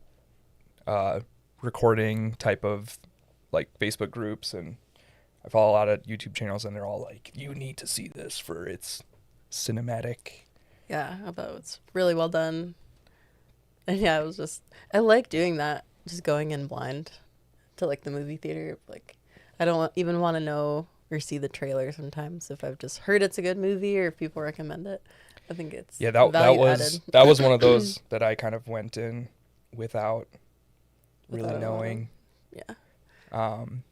recording type of like Facebook groups, and I follow a lot of YouTube channels, and they're all like, you need to see this for its cinematic. Yeah, I thought it was really well done. And yeah, it was just, I like doing that, just going in blind to like the movie theater. Like, I don't even want to know or see the trailer sometimes if I've just heard it's a good movie or if people recommend it. I think it's that value was added. that was one of those that I kind of went in without really Without knowing. Yeah. Um,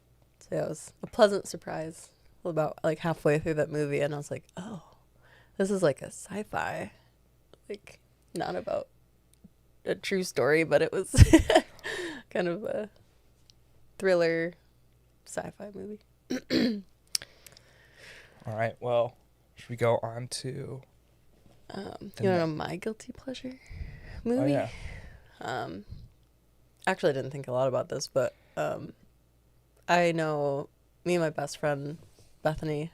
So yeah, it was a pleasant surprise about like halfway through that movie, and I was like, oh, this is like a sci-fi, like not about a true story, but it was kind of a thriller sci-fi movie. all right, well, should we go on to You want to know my guilty pleasure movie? Oh, yeah. Actually, I didn't think a lot about this, but I know me and my best friend Bethany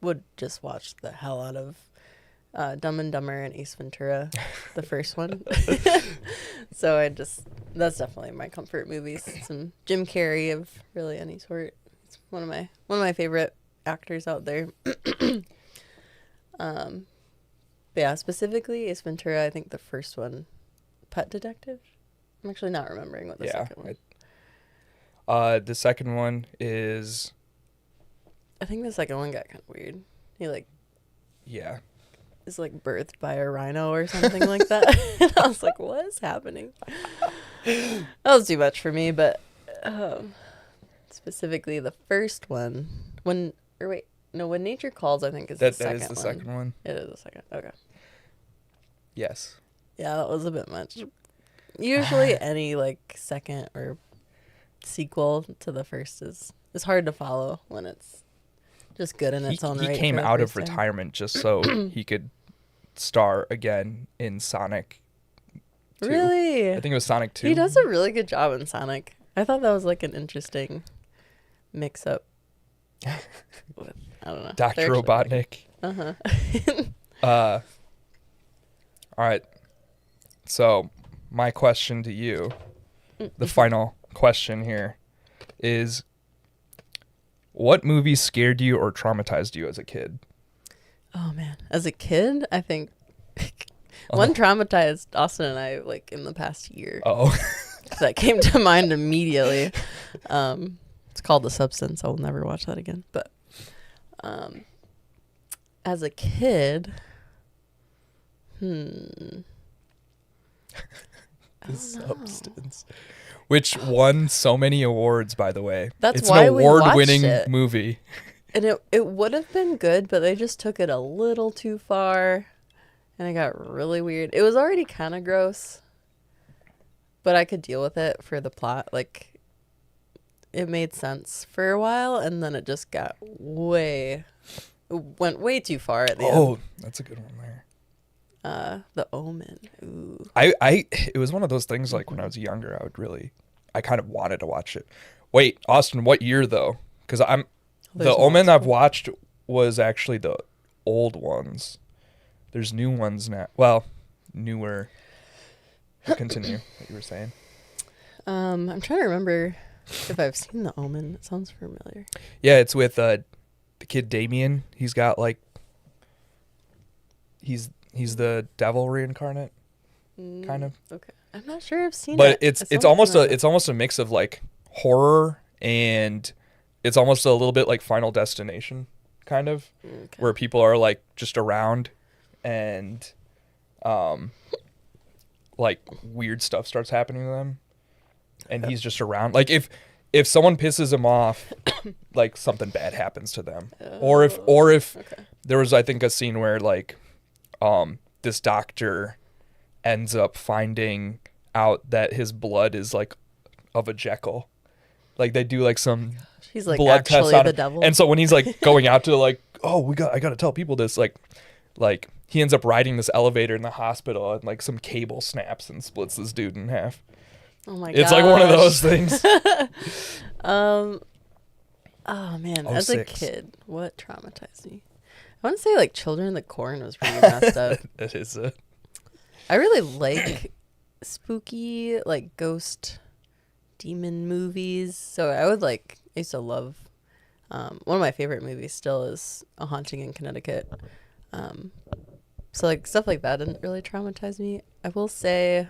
would just watch the hell out of Dumb and Dumber and Ace Ventura, the first one. So that's definitely my comfort movies. Some Jim Carrey of really any sort. It's one of my favorite actors out there. But yeah, specifically Ace Ventura, I think the first one, Pet Detective. I'm actually not remembering what the second one. The second one is, I think the second one got kind of weird. He yeah, is like birthed by a rhino or something like that. And I was like, what is happening? That was too much for me, but specifically the first one, when Nature Calls, I think is the second one. That is the second one. It is the second. Okay. Yes. Yeah, that was a bit much. Usually any like second or sequel to the first is hard to follow when it's just good in its own right. He came out of retirement just so he could star again in Sonic 2. Really? I think it was Sonic 2. He does a really good job in Sonic. I thought that was like an interesting mix up with, I don't know, Dr. Robotnik. Uh-huh. All right. So my question to you, the final question here, is what movie scared you or traumatized you as a kid? Oh man, as a kid, I think one traumatized Austin and I like in the past year. Oh, That came to mind immediately. It's called The Substance. I will never watch that again. But as a kid, The Substance, which won so many awards, by the way. That's it's why an we watched award-winning it. movie. And it would have been good, but they just took it a little too far, and it got really weird. It was already kind of gross, but I could deal with it for the plot. Like, it made sense for a while, and then it just went way too far at the end. Oh, that's a good one there. The Omen. Ooh. It was one of those things like when I was younger, I kind of wanted to watch it. Wait, Austin, what year though? Because The Omen I've watched was actually the old ones. There's new ones now. Well, newer. Continue what you were saying. I'm trying to remember if I've seen The Omen. It sounds familiar. Yeah, it's with the kid Damien. He's got like he's the devil reincarnate, kind of. Okay, I'm not sure I've seen but it. it's almost a mix of like horror and it's almost a little bit like Final Destination, kind of, where people are like just around and like weird stuff starts happening to them and he's just around. Like if someone pisses him off, like something bad happens to them. Or if there was, I think, a scene where like this doctor ends up finding out that his blood is like of a Jekyll. Like they do like some He's like blood test actually on the him. devil. And so when he's like going out to like, oh, I got to tell people this, like he ends up riding this elevator in the hospital and like some cable snaps and splits this dude in half. Oh my god. It's like one of those things. Oh man, as a 06. kid, what traumatized me? I want to say like Children of the Corn was really messed up. That is I really like spooky, like ghost demon movies. So I used to love, one of my favorite movies still is A Haunting in Connecticut. So like stuff like that didn't really traumatize me. I will say,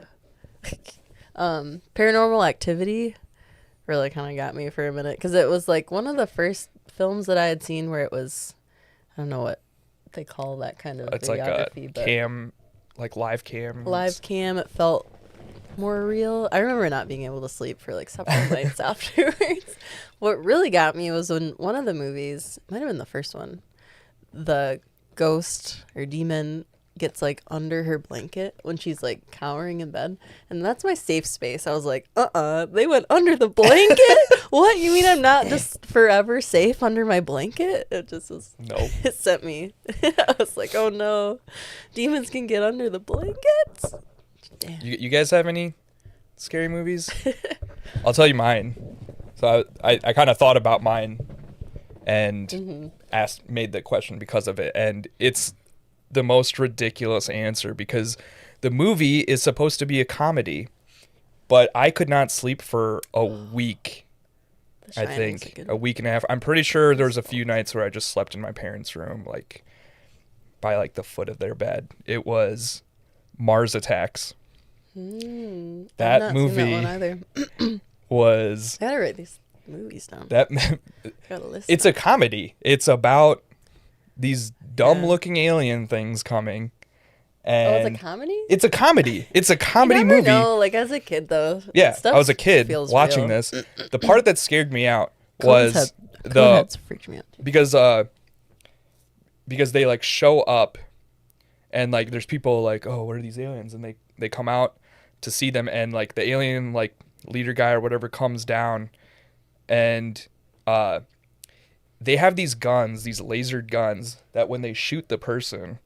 Paranormal Activity really kind of got me for a minute because it was like one of the first films that I had seen where it was, I don't know what they call that kind of It's like a videography, but cam, like live cam. live cam. It felt more real. I remember not being able to sleep for like several nights afterwards. What really got me was when one of the movies, might have been the first one, the ghost or demon gets like under her blanket when she's like cowering in bed, and that's my safe space. I was like, they went under the blanket. What, you mean I'm not just forever safe under my blanket? It just was, No. it sent me. I was like, oh no, demons can get under the blankets. Damn. You guys have any scary movies? I'll tell you mine. So I kind of thought about mine and made the question because of it, and it's the most ridiculous answer because the movie is supposed to be a comedy, but I could not sleep for a week. I think a week and a half. I'm pretty sure there was a few nights where I just slept in my parents' room, like by like the foot of their bed. It was Mars Attacks. That movie that one either. was. I gotta write these movies down. Got a list. It's a comedy. It's about these dumb-looking alien things coming. And it's a comedy? It's a comedy. It's a comedy you never movie. know, like as a kid though. Yeah, stuff I was a kid feels watching real. this. The part that scared me out was Coneheads freaked me out too. because they like show up and like there's people like, oh, what are these aliens? And they come out to see them, and like the alien like leader guy or whatever comes down, and they have these guns, these lasered guns that when they shoot the person,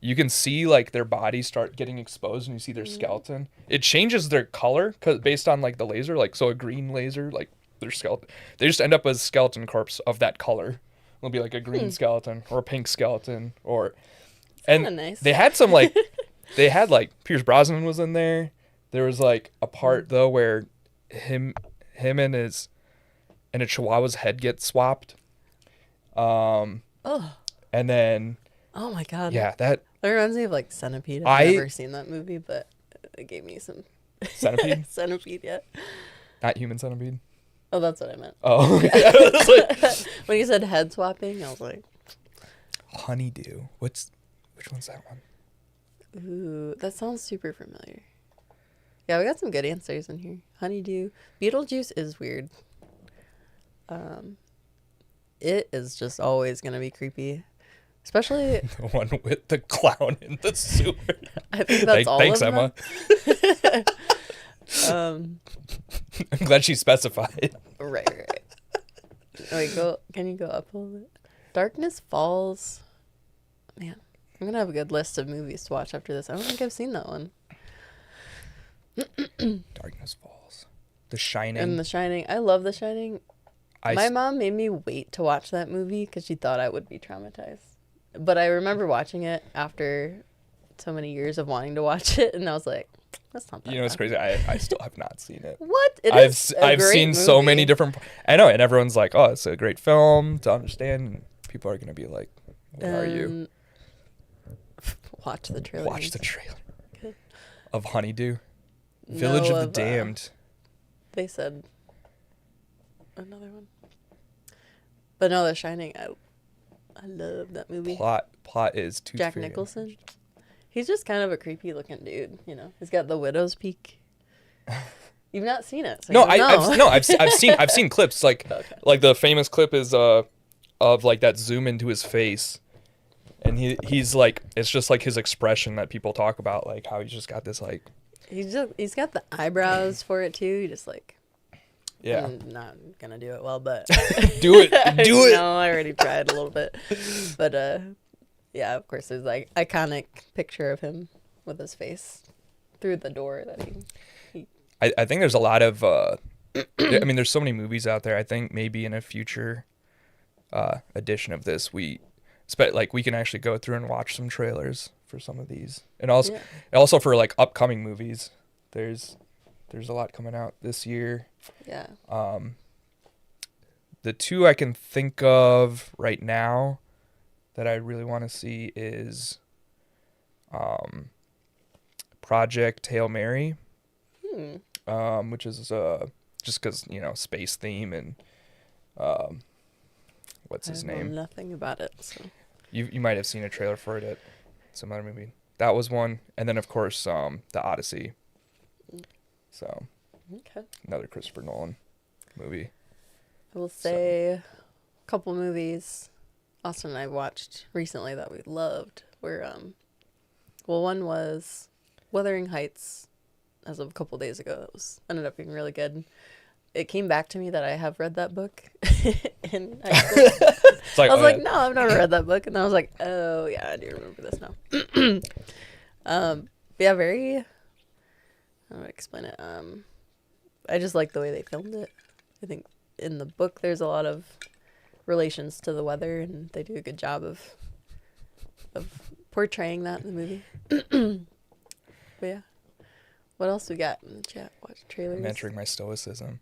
you can see like their body start getting exposed and you see their skeleton. It changes their color based on like the laser, like so a green laser, like their skeleton, they just end up as a skeleton corpse of that color. It'll be like a green skeleton or a pink skeleton and nice. they had some like they had like Pierce Brosnan was in there. There was like a part though where him and a chihuahua's head gets swapped. And then oh my god. Yeah, that reminds me of like Centipede. I've never seen that movie, but it gave me some Centipede. Centipede, yeah. Not Human Centipede. Oh, that's what I meant. Oh, okay. When you said head swapping, I was like, Honeydew. Which one's that one? ooh, that sounds super familiar. Yeah, we got some good answers in here. Honeydew. Beetlejuice is weird. It is just always gonna be creepy. Especially The one with the clown in the sewer. I think that's all Thanks, of them. Emma. I'm glad she specified. Right. Wait, can you go up a little bit? Darkness Falls. Man, I'm gonna have a good list of movies to watch after this. I don't think I've seen that one. Darkness Falls. The Shining. And The Shining. I love The Shining. My mom made me wait to watch that movie because she thought I would be traumatized. But I remember watching it after so many years of wanting to watch it, and I was like, that's not that You know what's bad. crazy? I still have not seen it. What? I've seen so many different. I know, and everyone's like, "Oh, it's a great film to understand." And people are gonna be like, "What are you?" Watch the trailer. Watch the trailer of Honeydew, Village of the Damned. They said another one, but no, The Shining. I love that movie. Plot is too. Jack Nicholson. He's just kind of a creepy looking dude, you know. He's got the widow's peak. You've not seen it, so No, you don't know. I've seen clips like Okay. like the famous clip is of like that zoom into his face, and he's like it's just like his expression that people talk about, like how he's just got this like He's got the eyebrows for it too. He just like yeah. I'm not gonna do it well, but Do it. No, I already tried a little bit, but yeah, of course, there's like iconic picture of him with his face through the door that he I think there's a lot of I mean there's so many movies out there. I think maybe in a future edition of this we can actually go through and watch some trailers for some of these, and also for like upcoming movies. There's a lot coming out this year. Yeah. The two I can think of right now that I really want to see is Project Hail Mary, which is just because, space theme and what's his name? I know nothing about it. So. You might have seen a trailer for it at some other movie. That was one. And then, of course, The Odyssey. So, another Christopher Nolan movie. I will say a couple movies Austin and I watched recently that we loved were, one was Wuthering Heights as of a couple days ago. That ended up being really good. It came back to me that I have read that book in high school. I was like, no, I've never read that book. And I was like, oh, yeah, I do remember this now. Yeah, very, how do I explain it? I just like the way they filmed it. I think in the book there's a lot of relations to the weather, and they do a good job of portraying that in the movie. But yeah. What else we got in the chat? Watch trailers. I'm entering my stoicism.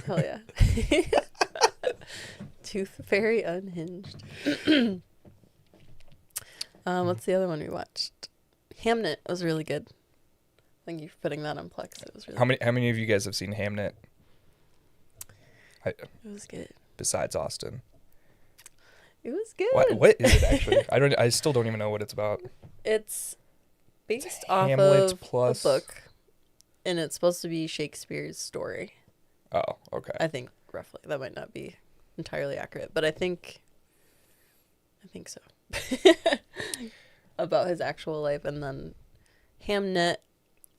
Hell yeah. Tooth Fairy Unhinged. What's the other one we watched? Hamnet was really good. Thank you for putting that on Plex. It was really How many of you guys have seen Hamnet? It was good. Besides Austin. It was good. What is it actually? I still don't even know what it's about. It's based off Hamlet of plus a book, and it's supposed to be Shakespeare's story. Oh, okay. I think roughly. That might not be entirely accurate, but I think so. About his actual life, and then Hamnet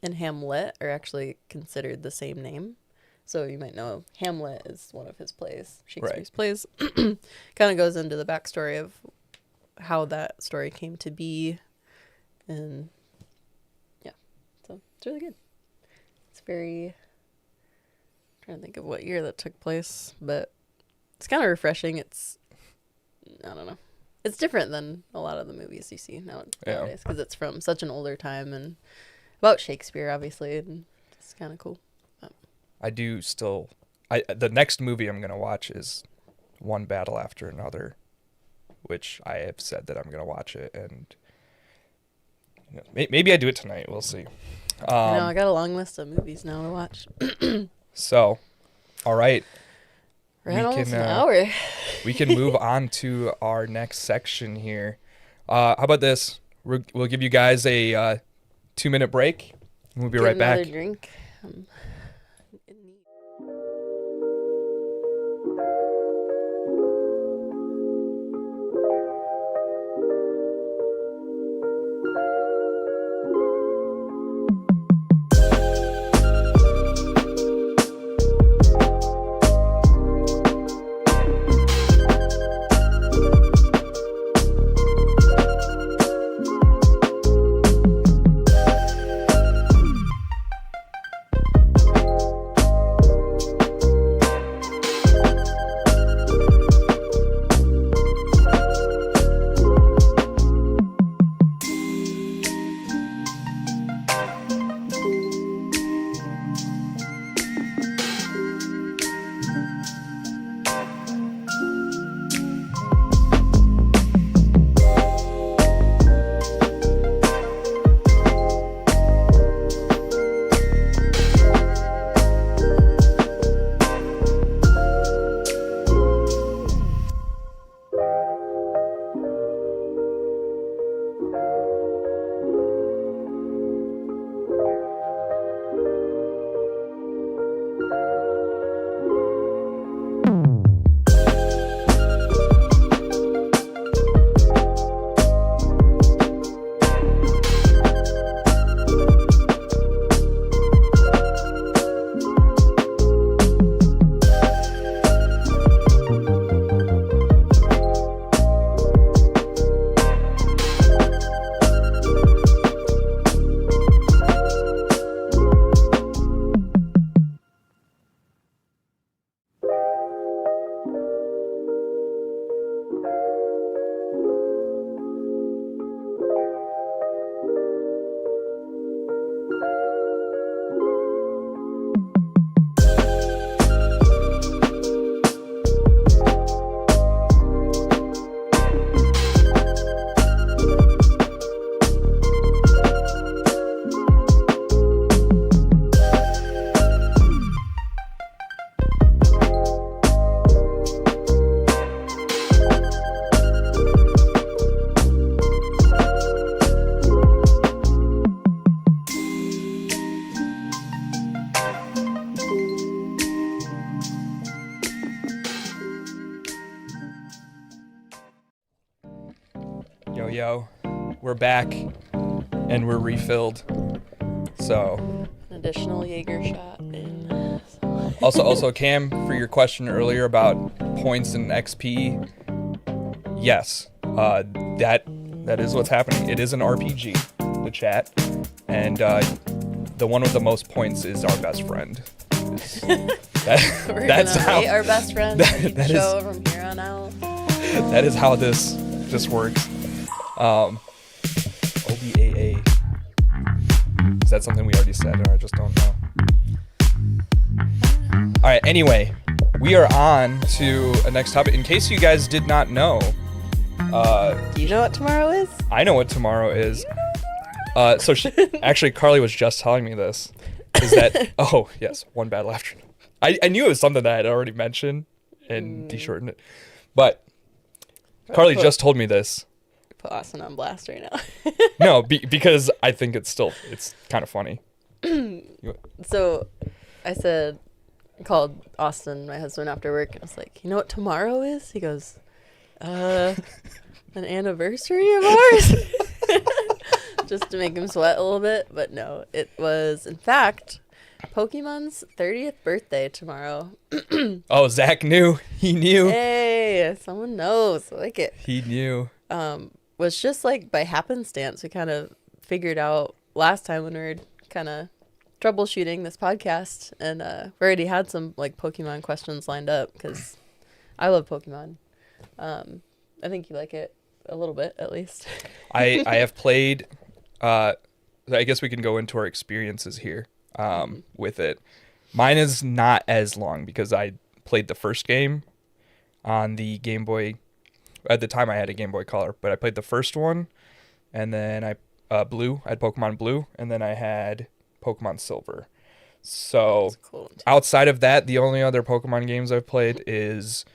and Hamlet are actually considered the same name. So you might know Hamlet is one of his plays, Shakespeare's plays. Kind of goes into the backstory of how that story came to be. And yeah, so it's really good. It's very, I'm trying to think of what year that took place, but it's kind of refreshing. I don't know. It's different than a lot of the movies you see nowadays because it's from such an older time and about Shakespeare, obviously, and it's kind of cool. I do still. The next movie I'm gonna watch is One Battle After Another, which I have said that I'm gonna watch it, and maybe I do it tonight. We'll see. I know I got a long list of movies now to watch. So, all right. We're at almost an hour. We can move on to our next section here. How about this? We'll give you guys a 2-minute break, and we'll be right back. Another drink. Yo, yo. We're back and we're refilled. So. An additional Jaeger shot in. Also, Cam, for your question earlier about points and XP, yes, that is what's happening. It is an RPG, the chat, and the one with the most points is our best friend. We're That's gonna how rate our best friend that show from here on out. That is how this works. OBAA. Is that something we already said, or I just don't know? All right. Anyway, we are on to a next topic. In case you guys did not know, Do you know what tomorrow is? I know what tomorrow is. So actually, Carly was just telling me this. Is that oh yes, one battle after. I knew it was something that I had already mentioned and de-shortened it, but Carly just told me this. Put Austin on blast right now. No, because I think it's kind of funny. So I called Austin, my husband, after work. I was like, you know what tomorrow is? He goes, an anniversary of ours? Just to make him sweat a little bit. But no, it was, in fact, Pokemon's 30th birthday tomorrow. Oh, Zach knew. He knew. Hey, someone knows. I like it. He knew. Was just like by happenstance. We kind of figured out last time when we were kind of troubleshooting this podcast, and we already had some like Pokemon questions lined up because I love Pokemon. I think you like it a little bit, at least. I have played. I guess we can go into our experiences here with it. Mine is not as long because I played the first game on the Game Boy. At the time, I had a Game Boy Color, but I played the first one, and then I Blue. I had Pokemon Blue, and then I had Pokemon Silver. So Cool. outside of that, the only other Pokemon games I've played is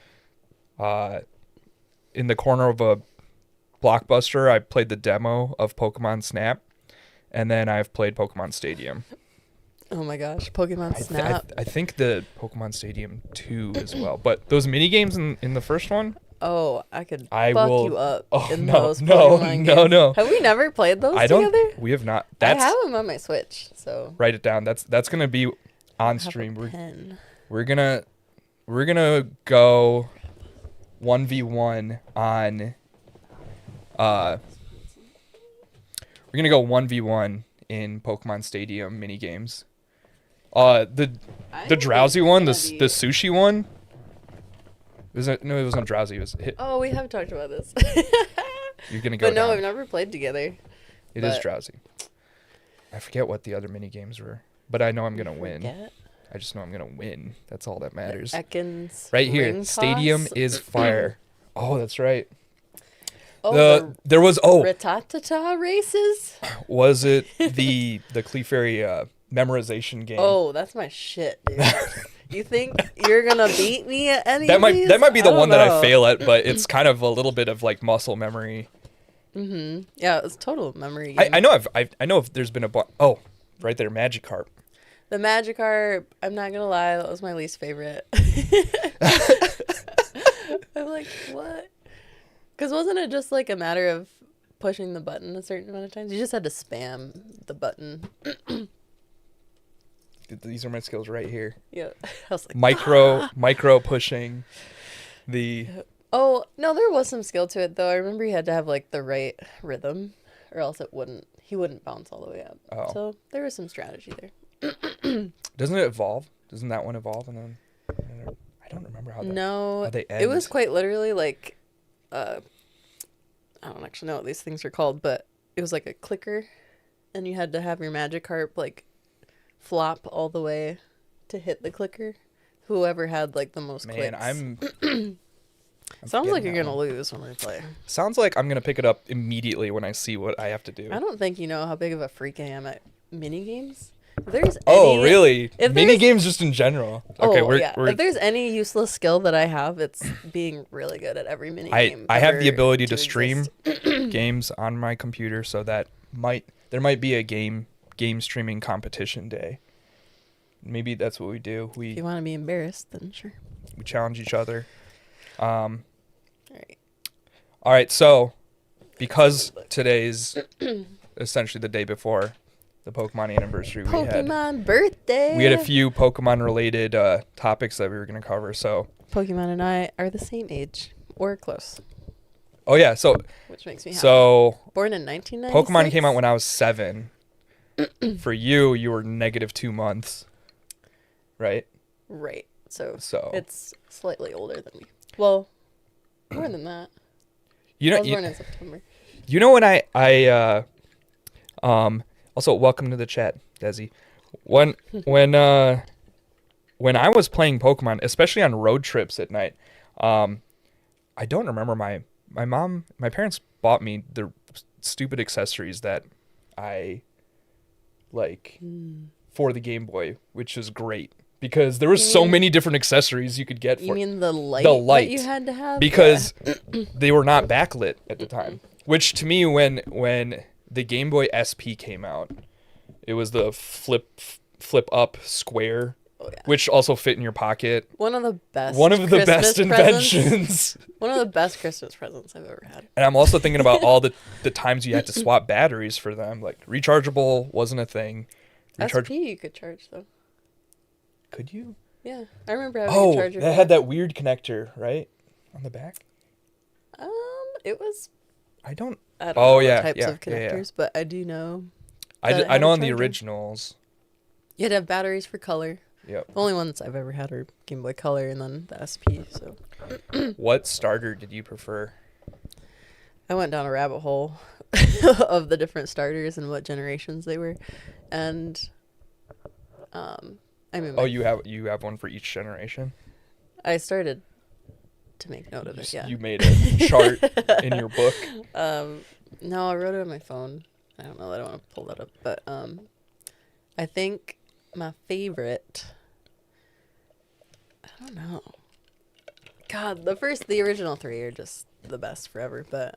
in the corner of a Blockbuster. I played the demo of Pokemon Snap, and then I've played Pokemon Stadium. Oh my gosh, Pokemon Snap. I think the Pokemon Stadium 2 as well. But those mini games in the first one. Oh, I could fuck you up in those no, Pokemon no, games. no. Have we never played those together? We have not. I have them on my Switch, so. Write it down. That's gonna be on stream. We're gonna go 1v1 on. We're gonna go 1v1 in Pokemon Stadium mini games. The drowsy one, the sushi one. It wasn't drowsy. It was hit. Oh, we have talked about this. You're gonna go. But no, down. we've never played together. It is drowsy. I forget what the other mini games were, but I know I'm gonna win. I just know I'm gonna win. That's all that matters. Ekans right here, ring Stadium toss? is fire. Oh, that's right. Oh, there was Rattata races. Was it the Clefairy memorization game? Oh, that's my shit, dude. You think you're gonna beat me at any that of these? That might be the one that I know. fail at, but it's kind of a little bit of like muscle memory. Mm-hmm. Yeah, it's total memory game. I know I know if there's been oh, right there, Magikarp. The Magikarp, I'm not gonna lie, that was my least favorite. I'm like, what? Because wasn't it just like a matter of pushing the button a certain amount of times? You just had to spam the button. These are my skills right here. Yeah, I was like micro pushing the. Oh no, there was some skill to it though. I remember you had to have like the right rhythm, or else he wouldn't bounce all the way up. Oh. So there was some strategy there. Doesn't it evolve? Doesn't that one evolve? And then I don't remember how. How they end. It was quite literally like, I don't actually know what these things are called, but it was like a clicker, and you had to have your Magikarp like flop all the way to hit the clicker. Whoever had like the most clicks. I'm Sounds like you're gonna lose when we play. Sounds like I'm gonna pick it up immediately when I see what I have to do. I don't think you know how big of a freak I am at mini games. If there's really? Mini games just in general. Okay, we're if there's any useless skill that I have, it's being really good at every mini game. I have the ability to stream games on my computer, so that there might be a game streaming competition day. Maybe that's what we do. If you want to be embarrassed, then sure. We challenge each other. All right. right. So because today's essentially the day before the Pokemon anniversary, Pokemon birthday. we had a few Pokemon related topics that we were going to cover. So Pokemon and I are the same age or close, oh yeah, so which makes me happy. so Born in 1996. Pokemon came out when I was 7. For you were -2 months, right? Right. So So it's slightly older than me. Well, more than that. you I know was born in September. you know when I also welcome to the chat, Desi. When I was playing Pokemon, especially on road trips at night, I don't remember my parents bought me the stupid accessories that I like for the Game Boy, which is great because there was so many different accessories you could get for You mean the light that you had to have? because they were not backlit at the time. Which to me, when the Game Boy SP came out, it was the flip up square, which also fit in your pocket. One of the best. Inventions. One of the best Christmas presents I've ever had. And I'm also thinking about all the times you had to swap batteries for them. Like rechargeable wasn't a thing. SP you could charge though. Could you? Yeah, I remember having a charger. That had that weird connector, right, on the back. It was. I don't know the types yeah, of connectors, but I do know. I know on the originals. You had to have batteries for color. Yep. The only ones I've ever had are Game Boy Color and then the SP. So. What starter did you prefer? I went down a rabbit hole of the different starters and what generations they were, and I mean. Oh, you have one for each generation? I started to make note of it. Yeah. You made a chart in your book. No, I wrote it on my phone. I don't know. I don't want to pull that up, but I think my favorite. I don't know. God, the original 3 are just the best forever. But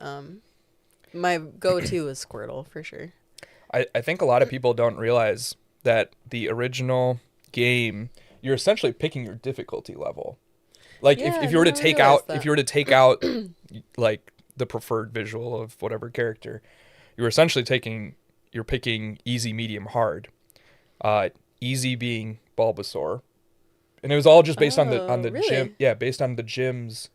my go-to is Squirtle for sure. I think a lot of people don't realize that the original game, you're essentially picking your difficulty level. Like if you were to take out like the preferred visual of whatever character, you're essentially you're picking easy, medium, hard. Easy being Bulbasaur. And it was all just based on the really? gym. Yeah, based on the gyms.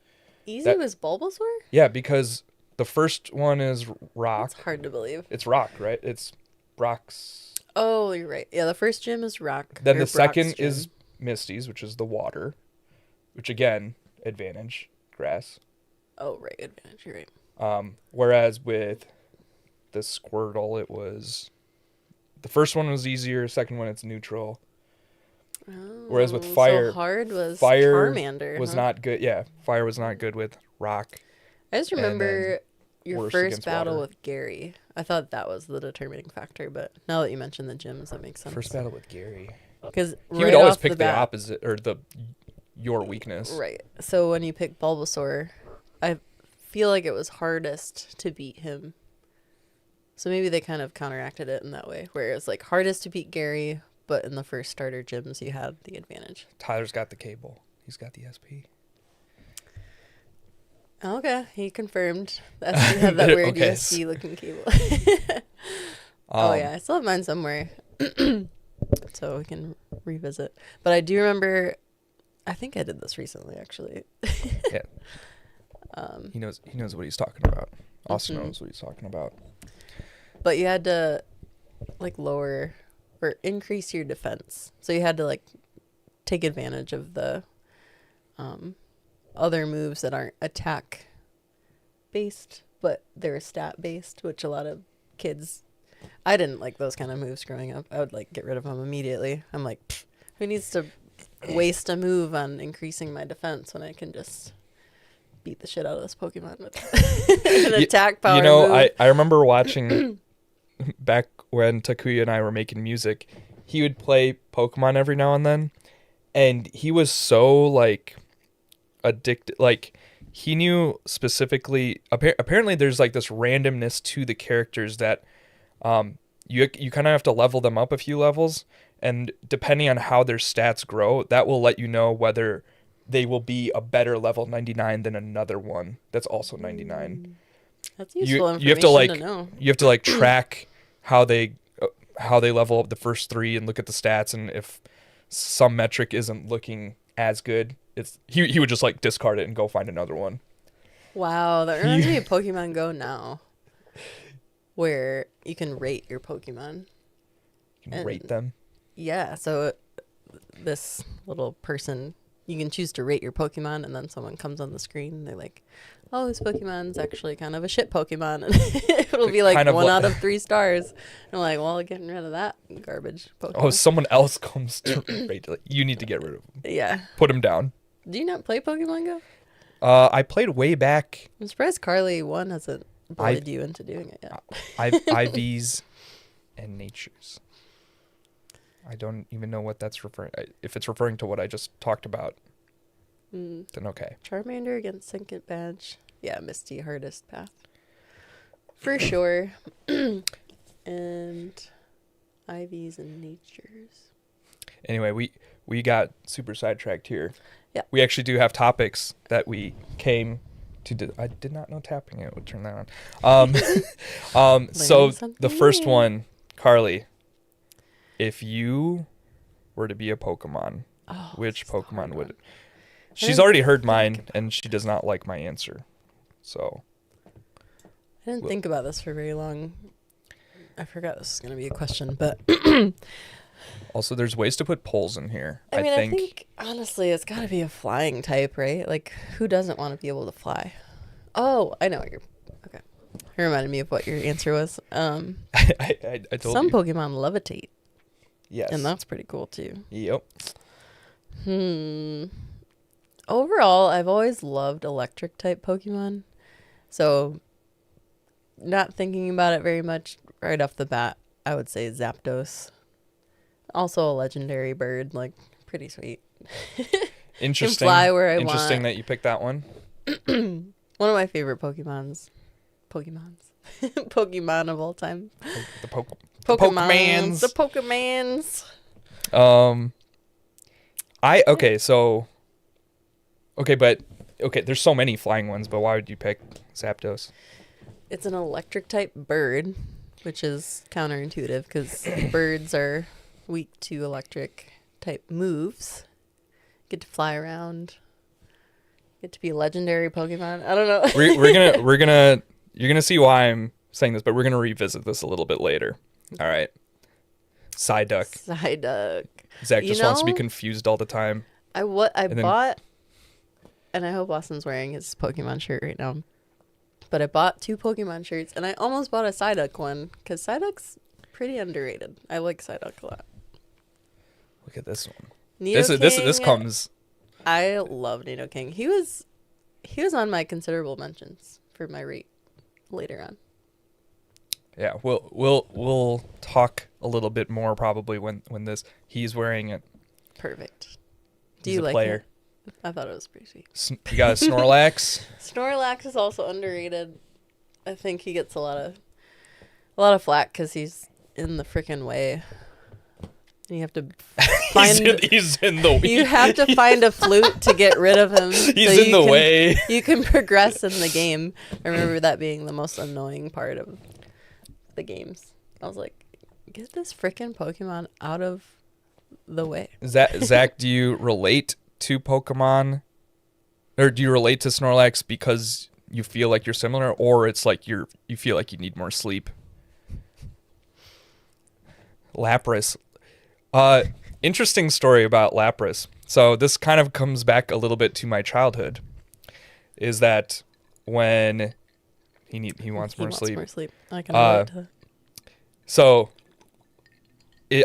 Easy was Bulbasaur? Yeah, because the first one is rock. It's hard to believe. It's rock, right? It's Brock's. Oh, you're right. Yeah, the first gym is rock. Then the second is Misty's, which is the water. Which again, advantage, grass. Oh, right, advantage, you're right. Whereas with the Squirtle, it was... The first one was easier, second one it's neutral. Oh, whereas with fire... So hard was fire Charmander, was not good. Yeah, fire was not good with rock. I just remember your first battle water. with Gary. I thought that was the determining factor, but now that you mentioned the gyms, that makes sense. First battle with Gary. Because he would always pick the opposite, or your weakness. Right. So when you pick Bulbasaur, I feel like it was hardest to beat him. So maybe they kind of counteracted it in that way, where it was like hardest to beat Gary, but in the first starter gyms, you had the advantage. Tyler's got the cable. He's got the SP. Okay, he confirmed. The SP had that weird USB looking cable. Oh yeah, I still have mine somewhere, so we can revisit. But I do remember. I think I did this recently, actually. Yeah. He knows what he's talking about. Austin knows what he's talking about. But you had to like lower or increase your defense. So you had to like take advantage of the other moves that aren't attack based, but they're stat based, which a lot of kids, I didn't like those kind of moves growing up. I would like get rid of them immediately. I'm like, who needs to waste a move on increasing my defense when I can just beat the shit out of this Pokemon with an attack power move. I remember watching back when Takuya and I were making music, he would play Pokemon every now and then, and he was so like addicted. Like he knew specifically. Apparently, there's like this randomness to the characters that you kind of have to level them up a few levels, and depending on how their stats grow, that will let you know whether they will be a better level 99 than another one that's also 99. That's useful information you have to like to know. you have to like track how they level up the first 3 and look at the stats, and if some metric isn't looking as good, he would just like discard it and go find another one. Wow, that reminds me of Pokemon Go now, where you can rate your Pokemon. You can rate them. Yeah, so this little person, you can choose to rate your Pokemon, and then someone comes on the screen and they're like, oh, this Pokemon's actually kind of a shit Pokemon. And it'll be like 1 out of 3 stars. And I'm like, well, getting rid of that garbage Pokemon. Oh, someone else comes to rate it. You need to get rid of him. Yeah. Put him down. Do you not play Pokemon Go? I played way back. I'm surprised Carly 1 hasn't bullied you into doing it yet. IVs and natures. I don't even know what that's referring. If it's referring to what I just talked about, then okay. Charmander against Second Badge. Yeah, Misty, hardest path. For sure. And IVs and natures. Anyway, we got super sidetracked here. Yeah. We actually do have topics that we came to. I did not know tapping it would turn that on. So the first one, Carly, if you were to be a Pokemon, which Pokemon would? She's already heard mine, and she does not like my answer. So I didn't think about this for very long. I forgot this was going to be a question, but also there's ways to put polls in here. I think honestly it's got to be a flying type, right? Like, who doesn't want to be able to fly? Oh, I know what you're. Okay, it reminded me of what your answer was. I told some you. Pokemon levitate. Yes, and that's pretty cool too. Yep. Overall, I've always loved electric type Pokemon. So, not thinking about it very much right off the bat, I would say Zapdos. Also a legendary bird, like, pretty sweet. Interesting. Can fly where I Interesting want. That you picked that one. One of my favorite Pokemon of all time. The Pokemans. The Pokemans. There's so many flying ones, but why would you pick Zapdos? It's an electric type bird, which is counterintuitive because birds are weak to electric type moves. Get to fly around. Get to be a legendary Pokemon. I don't know. You're gonna see why I'm saying this, but we're gonna revisit this a little bit later. All right. Psyduck. Zach just wants to be confused all the time. I bought, and I hope Austin's wearing his Pokemon shirt right now, but I bought 2 Pokemon shirts, and I almost bought a Psyduck one, because Psyduck's pretty underrated. I like Psyduck a lot. Look at this one. This comes. I love Nidoking. He was on my considerable mentions for my rate later on. Yeah, we'll talk a little bit more probably when he's wearing it. Perfect. Do He's you a like player. it? I thought it was pretty sweet. You got a Snorlax. Snorlax is also underrated. I think he gets a lot of flack because he's in the freaking way. You have to find. he's in the way. You have to find a flute to get rid of him. He's in the way. You can progress in the game. I remember that being the most annoying part of the games. I was like, get this freaking Pokemon out of the way. Zach, do you relate to Pokemon, or do you relate to Snorlax because you feel like you're similar, or it's like you feel like you need more sleep? Lapras. Interesting story about Lapras. So this kind of comes back a little bit to my childhood. Is that when he wants more sleep. I can relate to that. So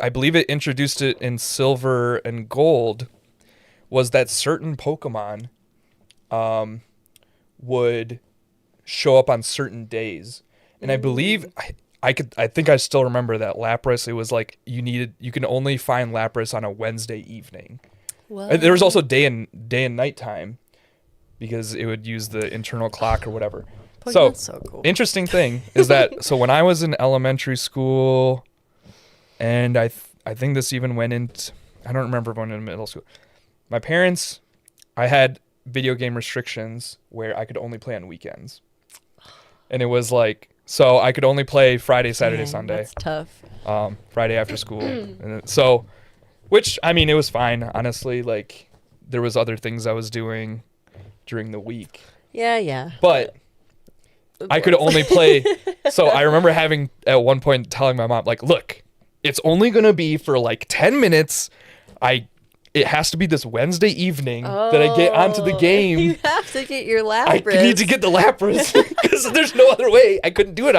I believe it introduced it in Silver and Gold, was that certain Pokemon would show up on certain days. And I believe I think I still remember that Lapras, it was like you can only find Lapras on a Wednesday evening. What? There was also day and night time because it would use the internal clock or whatever. So cool. Interesting thing is that so when I was in elementary school, and I think this even went into, I don't remember when in middle school. My parents, I had video game restrictions where I could only play on weekends. and it was like, so I could only play Friday, Saturday, Dang, Sunday. That's tough. Friday after school. And so, which, I mean, it was fine, honestly. Like, there was other things I was doing during the week. Yeah. But I could only play. So I remember having, at one point, telling my mom, like, look, it's only going to be for like 10 minutes. It has to be this Wednesday evening that I get onto the game. You have to get your Lapras. I need to get the Lapras because there's no other way. I couldn't do it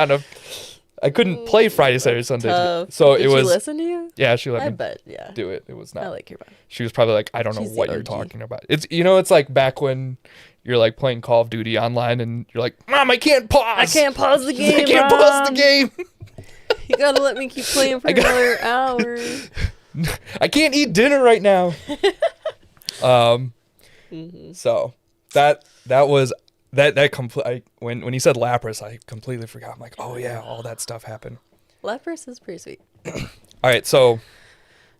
I couldn't play Friday, Saturday, Sunday. Tough. So Did it was. she listen to you? Yeah, she let I me bet, yeah. do it. It was not. I like your mom. She was probably like, I don't know She's what the you're OG. talking about. It's like back when you're like playing Call of Duty online and you're like, Mom, I can't pause. I can't pause the game, I can't pause the game. You gotta let me keep playing for another hour. I can't eat dinner right now. So that was that when he said Lapras, I completely forgot. I'm like, oh yeah, all that stuff happened. Lapras is pretty sweet. All right, so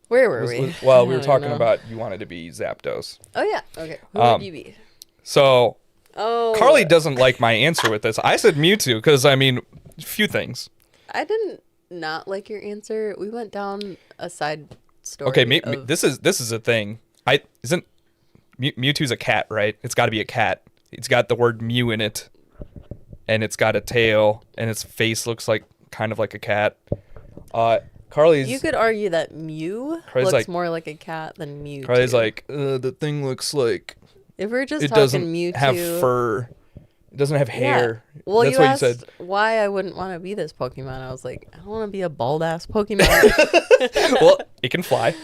Where were we? we were I don't talking know. about you wanted to be Zapdos. Oh yeah. Okay. Who would you be? So Oh. Carly doesn't like my answer with this. I said Mewtwo because I mean, a few things. I didn't not like your answer. We went down a side story. Okay, of- this is a thing. Mewtwo's a cat, right? It's got to be a cat. It's got the word Mew in it, and it's got a tail, and its face looks like kind of like a cat. Carly's. You could argue that Mew Carly's looks like- more like a cat than Mewtwo. Carly's like, the thing looks like if we're just it talking doesn't Mewtwo, have fur. It doesn't have hair. Well, That's you what asked you said. why I wouldn't want to be this Pokemon. I was like, I don't want to be a bald ass Pokemon. Well, it can fly.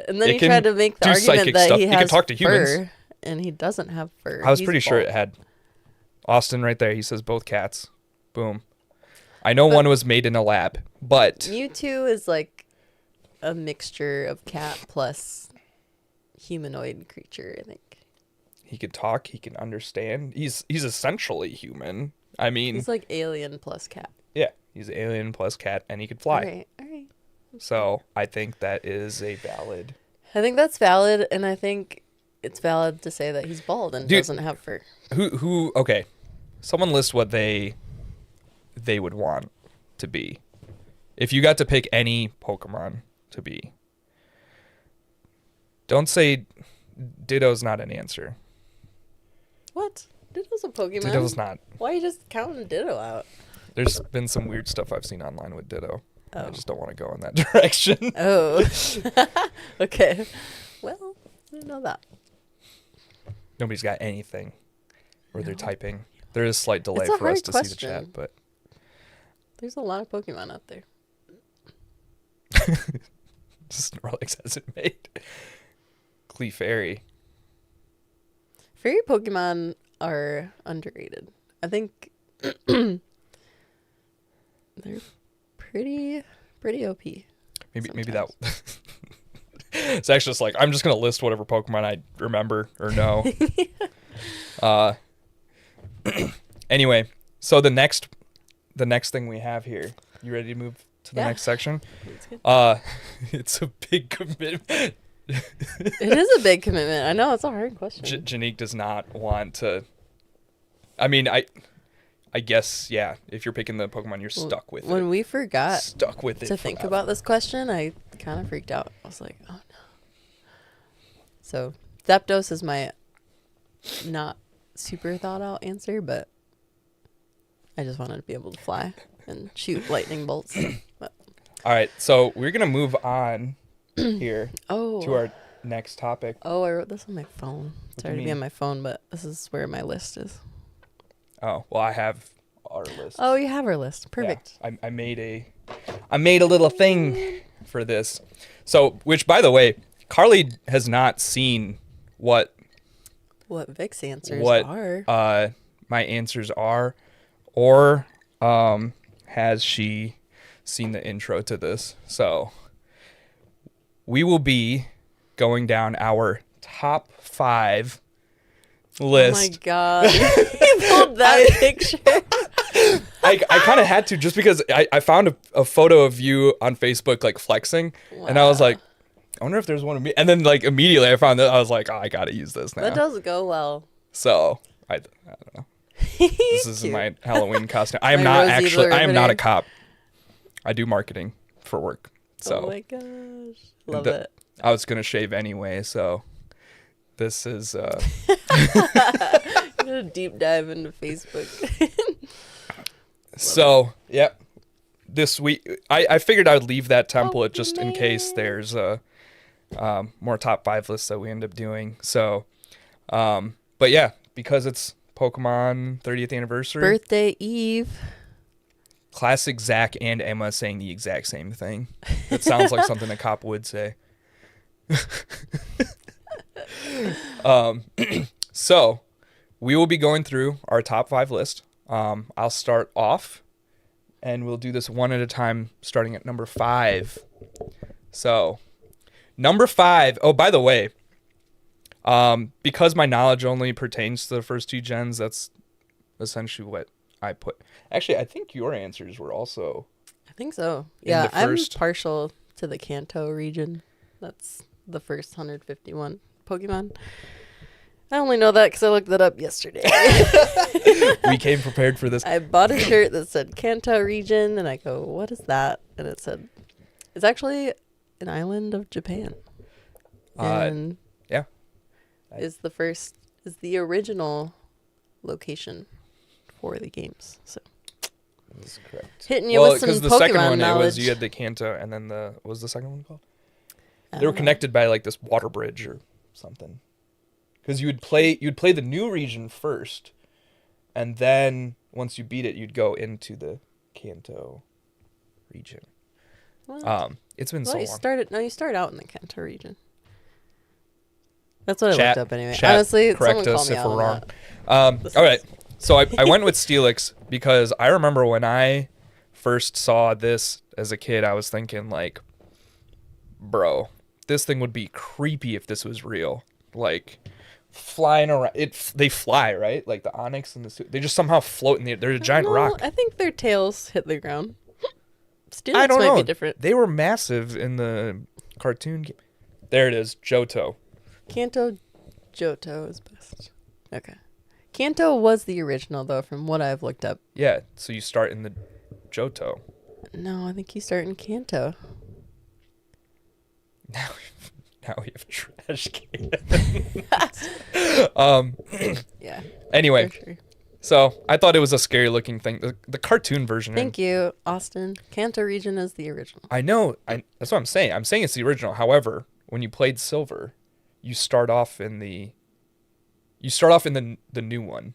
And then It he can tried to make the do argument psychic that stuff. he It has can talk to humans. fur, and he doesn't have fur. I was He's pretty sure bald. it had. Austin right there. He says both cats. Boom. I know one was made in a lab, but Mewtwo is like a mixture of cat plus humanoid creature, I think. he can talk. He can understand. He's essentially human. I mean, He's like alien plus cat. yeah, he's alien plus cat, and he could fly. All right. So I think that is a valid. I think that's valid, and I think it's valid to say that he's bald and Dude. doesn't have fur. Who? Okay, someone list what they would want to be. If you got to pick any Pokemon to be, don't say Ditto's not an answer. What? Ditto's a Pokemon. Ditto's not. Why are you just counting Ditto out? There's been some weird stuff I've seen online with Ditto. I Oh. just don't want to go in that direction. Oh. Okay. Well, I didn't know that. Nobody's got anything where they're No. typing. There is slight delay It's a for us hard to see the question. chat, but There's a lot of Pokemon out there. Snorlax hasn't made. Clefairy. Fairy Pokemon are underrated. I think they're pretty OP. Maybe that. It's actually just like I'm just gonna list whatever Pokemon I remember or know. Anyway, so the next thing we have here. You ready to move to the Yeah. next section? That's good. It's a big commitment. It is a big commitment. I know it's a hard question. Janique does not want to. I mean, I guess yeah. If you're picking the Pokemon, you're stuck with When it. we forgot Stuck with it. to think forever. about this question, I kind of freaked out. I was like, oh no. So Zapdos is my not super thought out answer, but I just wanted to be able to fly and shoot lightning bolts. But, All right, so we're gonna move on here oh. to our next topic. Oh, I wrote this on my phone. do Sorry you to be mean? on my phone, but this is where my list is. Oh, well, I have our list. Oh, you have our list. Yeah, Perfect. I made a little thing for this. So, which by the way, Carly has not seen what What Vic's answers are. my answers are, or has she seen the intro to this? So we will be going down our top 5 list. Oh my god. You pulled that picture. I kind of had to just because I found a photo of you on Facebook like flexing, and I was Wow. like, I wonder if there's one of me. And then like immediately I found that I was like, oh, I gotta use this now. That does go well. So I don't know. This is Cute. my Halloween costume. I am My not Rosie actually. the I am not a Riveter. cop. I do marketing for work. So Oh my gosh. Love the- it. I was gonna shave anyway. So this is. I'm gonna deep dive into Facebook. So yeah, this week I figured I would leave that template just in case man. there's more top 5 lists that we end up doing. So, but yeah, because it's Pokemon 30th anniversary, Birthday Eve. classic Zach and Emma saying the exact same thing. It sounds like something a cop would say. So we will be going through our top 5 list. I'll start off and we'll do this one at a time, starting at number 5. So number 5. Oh, by the way, because my knowledge only pertains to the first 2 gens, that's essentially what I put. Actually, I think your answers were also. I think so. In Yeah, the first- I'm partial to the Kanto region. That's the first 151 Pokemon. I only know that because I looked that up yesterday. We came prepared for this. I bought a shirt that said Kanto region, and I go, what is that? And it said, it's actually an island of Japan. And yeah. is the original location for the games. So That's correct. hitting you with some because the Pokemon second one, knowledge. it was you had the Kanto, and then what was the second one called? I They were don't know. connected by like this water bridge or something. Because you'd play the new region first, and then once you beat it, you'd go into the Kanto region. Well, It's been well, so you long. start out in the Kanto region. That's what I Chat- looked up anyway. chat, Honestly, correct someone call us me if out we're on wrong. that. All right. So I went with Steelix because I remember when I first saw this as a kid, I was thinking like, bro, this thing would be creepy if this was real. Like flying around, they fly, right? Like the Onyx and they just somehow float in the air. They're a giant No, rock. I think their tails hit the ground. Steelix I don't might know. be different. They were massive in the cartoon game. There it is, Johto. Kanto Johto is best. Okay. Kanto was the original, though, from what I've looked up. Yeah, so you start in the Johto. No, I think you start in Kanto. Now we have trash can. Yeah. Anyway, For sure. so I thought it was a scary looking thing. The cartoon version. Thank you, Austin. Kanto region is the original. I know. That's what I'm saying. I'm saying it's the original. However, when you played Silver, you start off in the new one.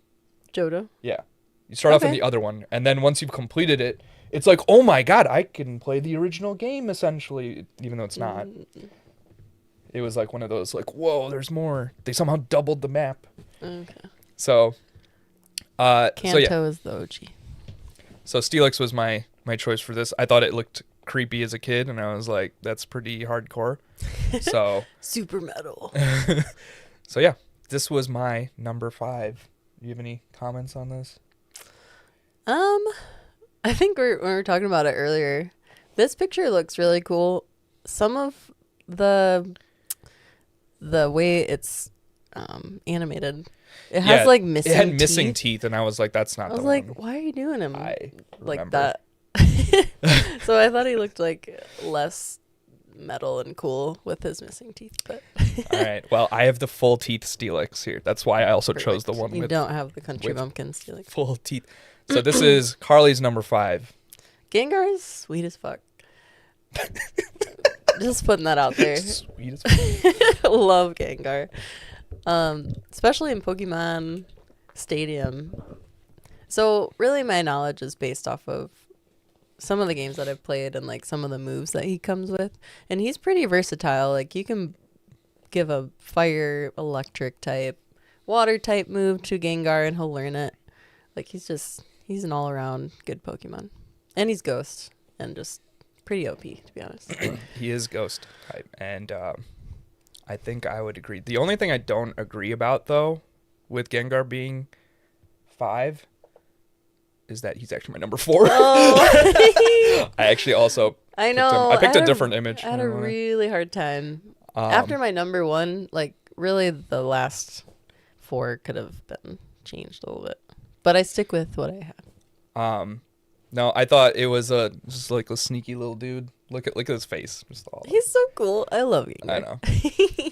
Johto. Yeah. You start off in Okay. the other one, and then once you've completed it, it's like, oh my god, I can play the original game essentially, even though it's not. It was like one of those like, whoa, there's more. They somehow doubled the map. Okay. So, Kanto so yeah. is the OG. So Steelix was my choice for this. I thought it looked creepy as a kid, and I was like, that's pretty hardcore. So, Super metal. so yeah, this was my number 5. Do you have any comments on this? I think when we were talking about it earlier, this picture looks really cool. Some of the way it's animated, it has like missing. It had missing teeth. teeth, and I was like, that's not. I was the like, one. why are you doing him I like remember. that? So I thought he looked like less metal and cool with his missing teeth, but All right. Well, I have the full teeth Steelix here. That's why I also chose the perfect. one You with don't have the country with- bumpkin stealing. full teeth. So this is Carly's number 5. Gengar is sweet as fuck. Just putting that out there. Sweet as Love Gengar. Especially in Pokemon Stadium. So really my knowledge is based off of some of the games that I've played and like some of the moves that he comes with. And he's pretty versatile. Like you can give a fire, electric type, water type move to Gengar and he'll learn it. Like he's an all around good Pokemon. And he's Ghost and just pretty OP, to be honest. He is ghost type, and I think I would agree. The only thing I don't agree about, though, with Gengar being 5, is that he's actually my number 4. Oh. I actually also I know. I picked a had different image. I had a really hard time. Um, After my number 1, like really the last 4 could have been changed a little bit. but I stick with what I have. No, I thought it was just like a sneaky little dude. Look at his face. Just all He's so cool. I love Gengar. I know.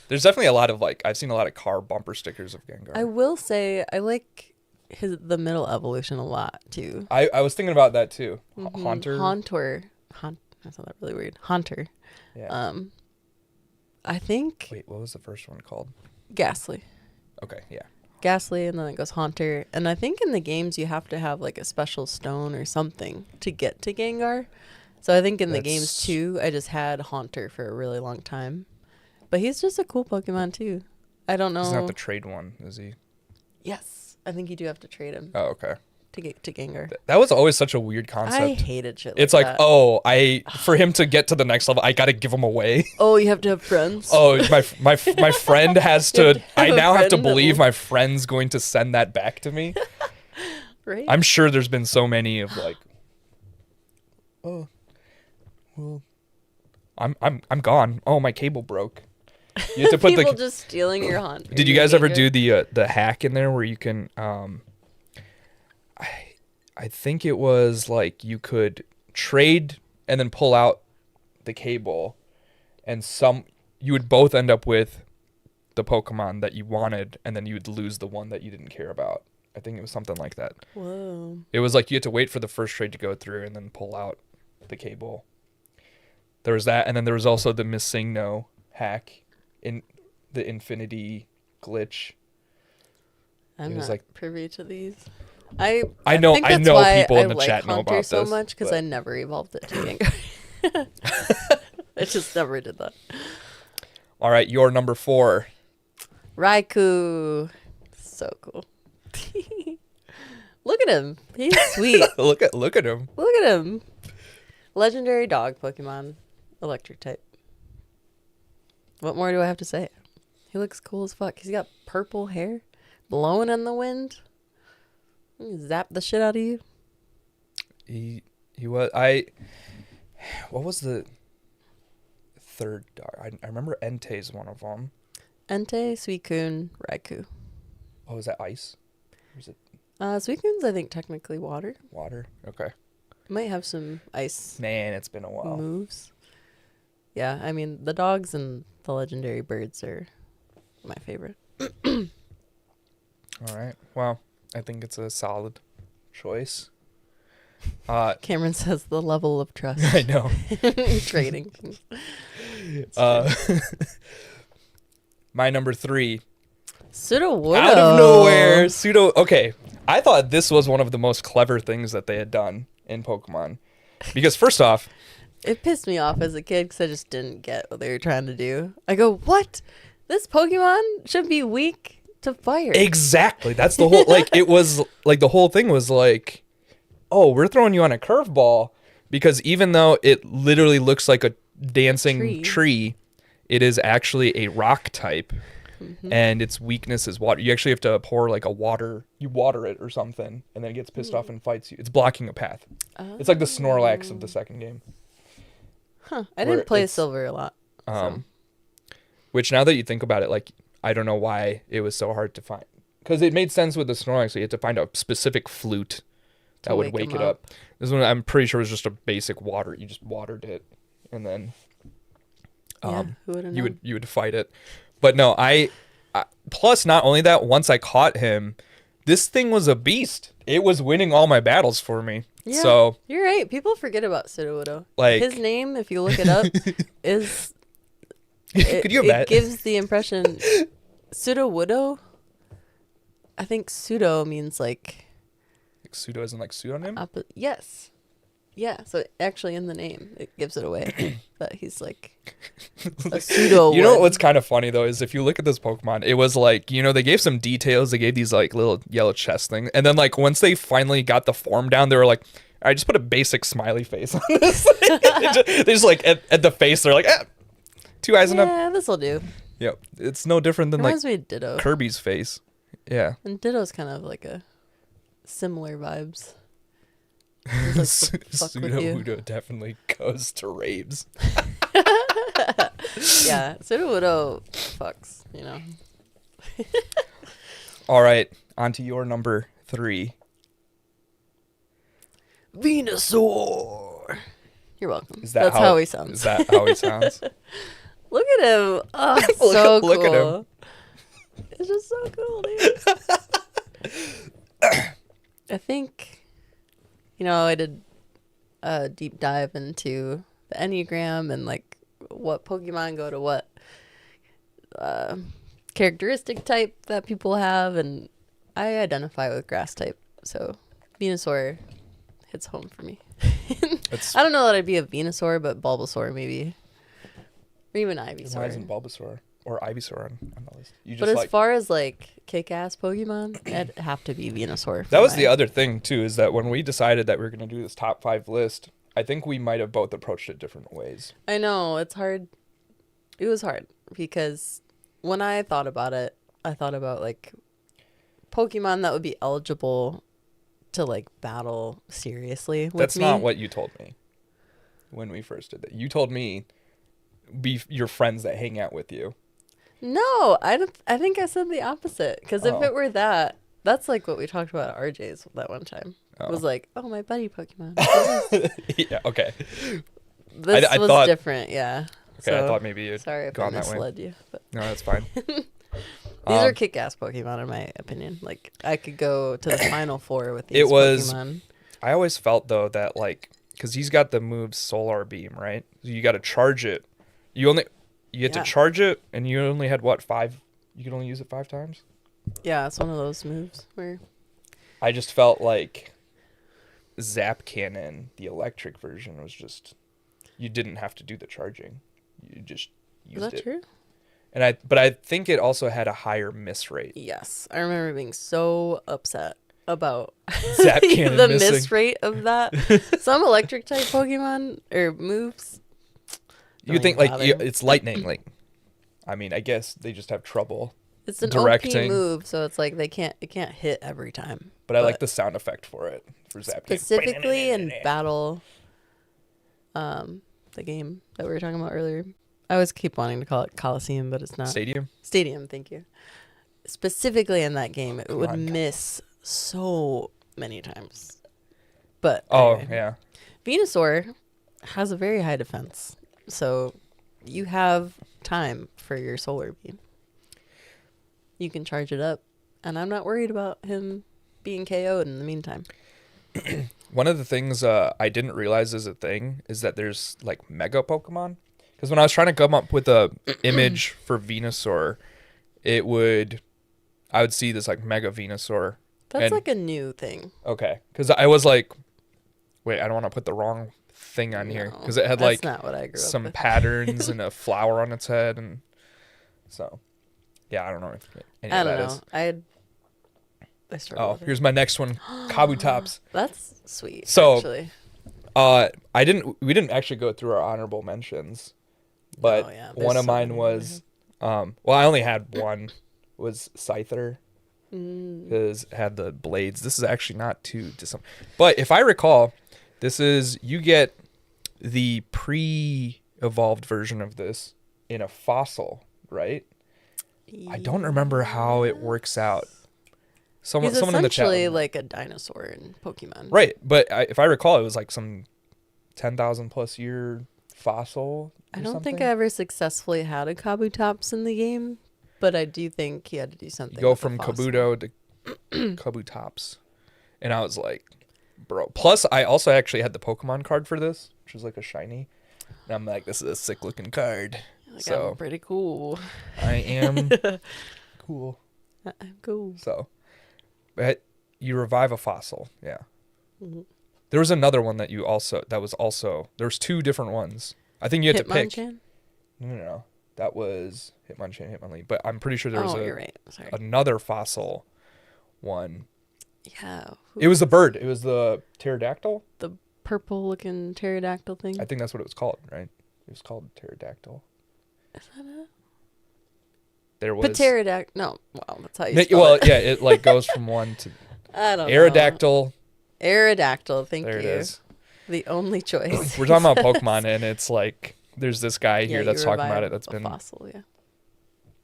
There's definitely a lot of I've seen a lot of car bumper stickers of Gengar. I will say I like the middle evolution a lot too. I was thinking about that too. Haunter. That's not that really weird. Haunter. Yeah. I think. Wait, what was the first one called? Ghastly. Okay, yeah. Ghastly, and then it goes Haunter. And I think in the games you have to have like a special stone or something to get to Gengar. So I think in the games too, I just had Haunter for a really long time. But he's just a cool Pokemon too. I don't know. He's not the trade one, is he? Yes. I think you do have to trade him Oh, okay. to get to Gengar. That was always such a weird concept. I hated shit It's like like, that. for him to get to the next level, I got to give him away. Oh, you have to have friends? Oh, my friend has You have to. to have I a now have to friend that believe will- my friend's going to send that back to me. Right? I'm sure there's been so many of oh, well, I'm gone. Oh, my cable broke. You have to put People just stealing your Haunter. Did you guys ever do the hack in there where you can I think it was you could trade and then pull out the cable, and you would both end up with the Pokemon that you wanted, and then you would lose the one that you didn't care about. I think it was something like that. Whoa. It was you had to wait for the first trade to go through and then pull out the cable. There was that, and then there was also the missing no hack in the infinity glitch. I'm It was not privy to these. I know I know people in the like chat know Haunter about so this, much because but- I never evolved it to Gengar. I just never did that. All right, your number 4. Raikou. So cool. Look at him. He's sweet. look at him. Look at him. Legendary dog Pokemon. Electric type. What more do I have to say? He looks cool as fuck. He's got purple hair blowing in the wind. He zap the shit out of you. He was what was the third dog? I remember Entei's one of them. Entei, Suicune, Raikou. Oh, is that ice? Or is it Suicune's I think technically water. water? Okay. Might have some ice Man, it's been a while. moves. Yeah, I mean the dogs and the legendary birds are my favorite. All right. Well, I think it's a solid choice. Cameron says the level of trust. I know. Trading. My number 3. Sudowoodo. Out of nowhere, Okay, I thought this was one of the most clever things that they had done in Pokemon. Because first off, It pissed me off as a kid because I just didn't get what they were trying to do. I go, what? This Pokemon should be weak to fire. exactly, that's the whole, it was, the whole thing was oh, we're throwing you on a curveball, because even though it literally looks like a dancing tree, it is actually a rock type. Mm-hmm. And its weakness is water. You actually have to pour you water it or something, and then it gets pissed off and fights you. It's blocking a path. It's like the Snorlax of the second game. Huh. I where didn't play it's- Silver a lot. Which, now that you think about it, I don't know why it was so hard to find. Because it made sense with the Snorlax, so you had to find a specific flute that would wake it up. This one, I'm pretty sure, was just a basic water. You just watered it, and then Who would have known? you would fight it. But no, I plus, not only that, once I caught him, this thing was a beast. It was winning all my battles for me. Yeah, So you're right. People forget about Sudowoodo. Like- his name, if you look it up, is could you it imagine? gives the impression Sudowoodo. I think pseudo means Pseudo isn't pseudonym? yes. Yeah, so actually in the name it gives it away that he's a pseudo. You know what's kind of funny though is if you look at this Pokemon, it was they gave some details. They gave these little yellow chest thing, and then once they finally got the form down, they were like, "All right, just put a basic smiley face on this." They just at the face, they're like, 2 eyes and up. Yeah, this'll do. Yep, it's no different than Reminds me of Ditto. Kirby's face. Yeah. And Ditto's kind of a similar vibes. He's like, "Fuck with you." Sudowoodo definitely goes to raves. Yeah, Sudowoodo fucks, All right, on to your number 3. Venusaur. You're welcome. Is that That's how he sounds. Is that how he sounds? Look at him. Oh, so cool. Look at him. It's just so cool, dude. I think, I did a deep dive into the Enneagram and like what Pokemon go to what characteristic type that people have, and I identify with grass type, so Venusaur hits home for me. I don't know that I'd be a Venusaur, but Bulbasaur maybe, or even Ivysaur. Why isn't Bulbasaur or Ivysaur on the list? But as far as like kick-ass Pokemon, it'd have to be Venusaur. That was the other thing too, is that when we decided that we were going to do this top 5 list, I think we might have both approached it different ways. I know, it's hard. It was hard because when I thought about it, I thought about like Pokemon that would be eligible to like battle seriously with That's me. not what you told me when we first did that. You told me be your friends that hang out with you. No, I think I said the opposite, because if it were that, that's like what we talked about at RJ's that one time. It was like, oh, my buddy Pokemon. Yeah, okay. This I was thought, different, yeah. Okay, so, I thought maybe you'd sorry if gone I that way. misled you. But. No, that's fine. These are kick-ass Pokemon, in my opinion. Like, I could go to the final 4 with these Pokemon. I always felt, though, that, like, because he's got the move Solar Beam, right? So you got to charge it. You get to charge it, and you only had, 5? You could only use it 5 times? Yeah, it's one of those moves where... I just felt like Zap Cannon, the electric version, was just... You didn't have to do the charging. You just used it. Is that true? But I think it also had a higher miss rate. Yes. I remember being so upset about Zap Cannon the missing. miss rate of that. Some electric type Pokemon or moves. You think like it's lightning, like I mean, I guess they just have trouble. It's an directing. OP move, so it's like it can't hit every time. But I like the sound effect for it for Zap Cannon. Specifically in battle, the game that we were talking about earlier. I always keep wanting to call it Coliseum, but it's not. Stadium, thank you. Specifically in that game, it would miss so many times. But anyway, yeah. Venusaur has a very high defense. So you have time for your Solar Beam. You can charge it up, and I'm not worried about him being KO'd in the meantime. One of the things I didn't realize is a thing is that there's like Mega Pokemon. Because when I was trying to come up with a image for Venusaur, I would see this like Mega Venusaur. That's like a new thing. Okay, because I was like, wait, I don't want to put the wrong thing on here because it had like not what I grew some up with. patterns and a flower on its head, and so yeah, I don't know if any of that is. I struggled with here's my next one, Kabutops. That's sweet. So, actually. We didn't actually go through our honorable mentions, but one of mine was, I only had one, was Scyther, because it had the blades. This is actually not too dissimilar, but if I recall, you get the pre-evolved version of this in a fossil, right? I don't remember how it works out. Someone in the chat. He's essentially like a dinosaur in Pokemon. Right, but if I recall, it was like some 10,000 plus year fossil. I don't think I ever successfully had a Kabutops in the game, but I do think he had to do something. You go from Kabuto to Kabutops, and I was like, bro. Plus, I also actually had the Pokemon card for this, which was like a shiny. And I'm like, this is a sick looking card. Like, so I'm pretty cool. I am cool. I'm cool. So, but you revive a fossil, yeah. Mm-hmm. There was another one there was 2 different ones. I think you had to pick. No. That was Hitmonchan, Hitmonlee. But I'm pretty sure there was you're right. Sorry. Another fossil one. Yeah. It was the bird. It was the pterodactyl. The purple-looking pterodactyl thing. I think that's what it was called, right? It was called pterodactyl. Is that it? There was pterodactyl. No, well, that's how you spell well, it. yeah, it like goes from one to. I don't know. Aerodactyl. Aerodactyl. Thank you. There it is. The only choice. We're talking about Pokemon, and it's like there's this guy here that's talking about it. That's been fossil. Yeah.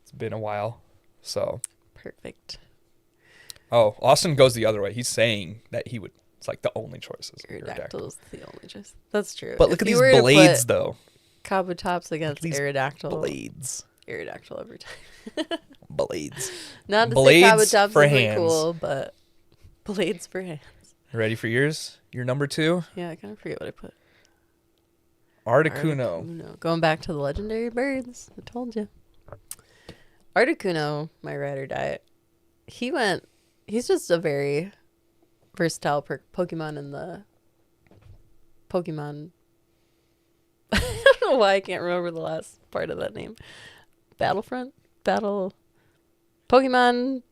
It's been a while, so. Perfect. Oh, Austin goes the other way. He's saying that he would. It's like the only choice is Aerodactyl is the only choice. That's true. But look at these blades, though. Kabutops against Aerodactyl. Blades. Aerodactyl every time. Blades. Not to blades say Kabutops for isn't hands. cool, but blades for hands. Ready for yours? Your number 2? Yeah, I kind of forget what I put. Articuno. Going back to the legendary birds. I told you. Articuno, my ride or die. He's just a very versatile Pokemon in the Pokemon. I don't know why I can't remember the last part of that name. Pokemon,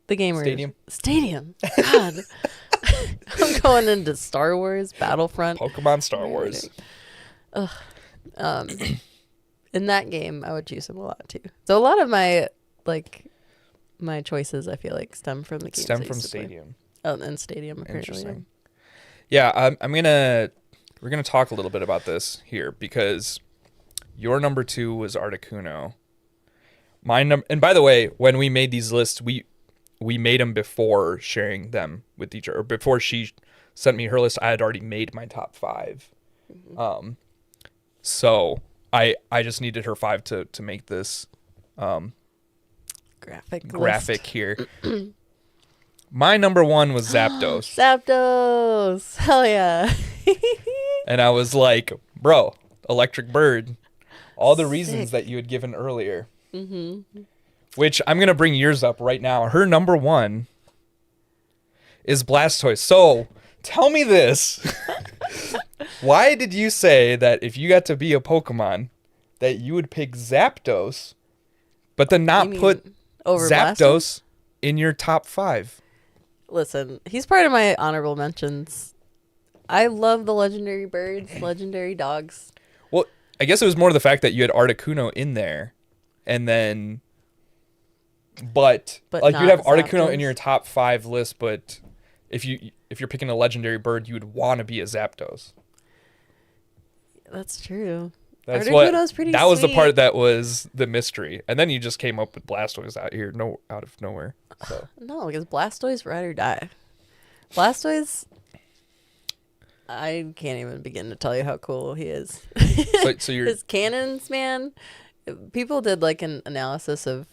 the game. Stadium. God. I'm going into Star Wars, Battlefront. Pokemon Star Wars. In that game, I would choose him a lot too. So a lot of my choices, I feel like, stem from the games. Stem from Stadium. Oh, and Stadium, apparently. Interesting. Yeah, we're gonna talk a little bit about this here because your number 2 was Articuno. And by the way, when we made these lists, we made them before sharing them with each other. Or before she sent me her list, I had already made my top 5. Mm-hmm. So I just needed her 5 to make this graphic here. My number 1 was Zapdos. Zapdos! Hell yeah. And I was like, bro, Electric Bird. All the reasons that you had given earlier. Mm-hmm. Which I'm going to bring yours up right now. Her number 1 is Blastoise. So tell me this. Why did you say that if you got to be a Pokemon, that you would pick Zapdos, but then not put over Zapdos Blastoise? In your top 5? Listen, he's part of my honorable mentions. I love the legendary birds, legendary dogs. Well, I guess it was more the fact that you had Articuno in there, and then, but like you'd have Articuno Zapdos. in your top 5 list, but if you're picking a legendary bird, you would want to be a Zapdos. That's true. That's Articuno's pretty that was the sweet. part that was the mystery, and then you just came up with Blastoise out of nowhere. So. No, because Blastoise ride or die. Blastoise, I can't even begin to tell you how cool he is. So you're his cannons, man. People did like an analysis of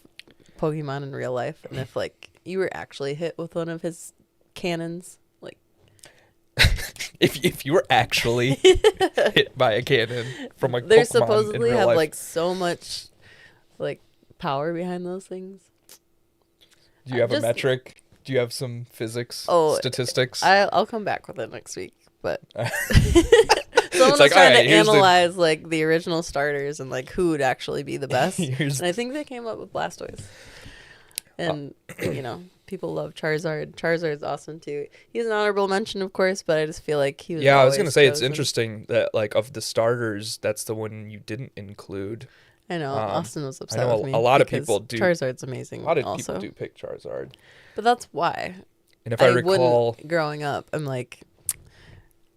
Pokemon in real life, and if like you were actually hit with one of his cannons, like if you were actually hit by a cannon from a they Pokemon supposedly in real have life. like so much like power behind those things. Do you have a metric? Do you have some physics statistics? I'll come back with it next week. But someone was trying to analyze like the original starters and like who would actually be the best. And I think they came up with Blastoise. And people love Charizard. Charizard's awesome too. He's an honorable mention, of course, but I just feel like he was. Yeah, I was gonna say it's interesting that like of the starters, that's the one you didn't include. I know Austin was upset with me. A lot of people do. Charizard's amazing. A lot of people do pick Charizard. But that's why. And if I recall, growing up, I'm like,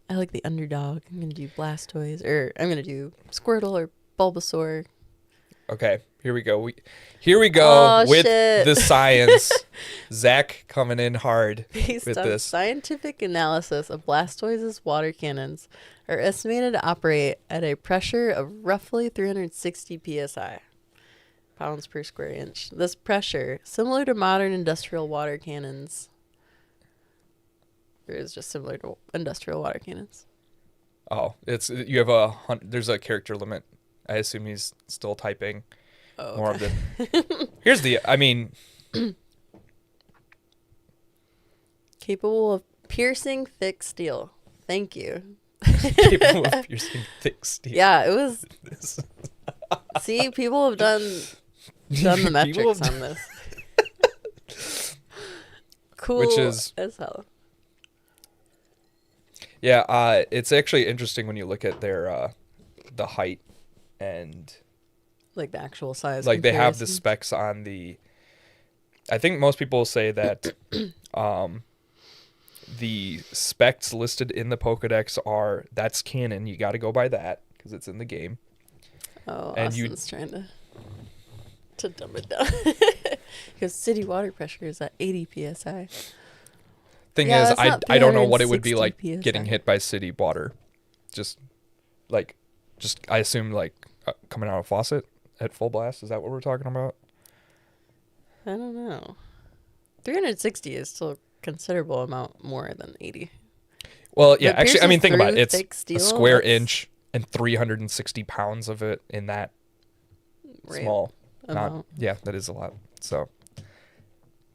I like the underdog. I'm gonna do Blastoise, or I'm gonna do Squirtle or Bulbasaur. Okay, here we go. Here we go with the science. Zach coming in hard Based with on this. Scientific analysis of Blastoise's water cannons are estimated to operate at a pressure of roughly 360 psi, pounds per square inch. This pressure, similar to modern industrial water cannons, or is just similar to industrial water cannons. Oh, there's a character limit. I assume he's still typing more of the. Here's the. I mean. Capable of piercing thick steel. Thank you. Capable of piercing thick steel. Yeah, it was. See, people have done the metrics on this. Cool. Which is as hell. Yeah, it's actually interesting when you look at their the height and like the actual size. Like they have the specs on the. I think most people say that the specs listed in the Pokedex that's canon. You got to go by that because it's in the game. Oh, and Austin's trying to dumb it down. Because city water pressure is at 80 psi. Thing Yeah, is, that's not I don't know what it would be like 360 getting PSI. hit by city water. Just I assume like coming out of a faucet at full blast. Is that what we're talking about? I don't know. 360 is still a considerable amount more than 80. Well, yeah, If it actually, I mean, pierces think about it. through It's thick steel, a square that's inch and 360 pounds of it in that right small. amount. Yeah, that is a lot. So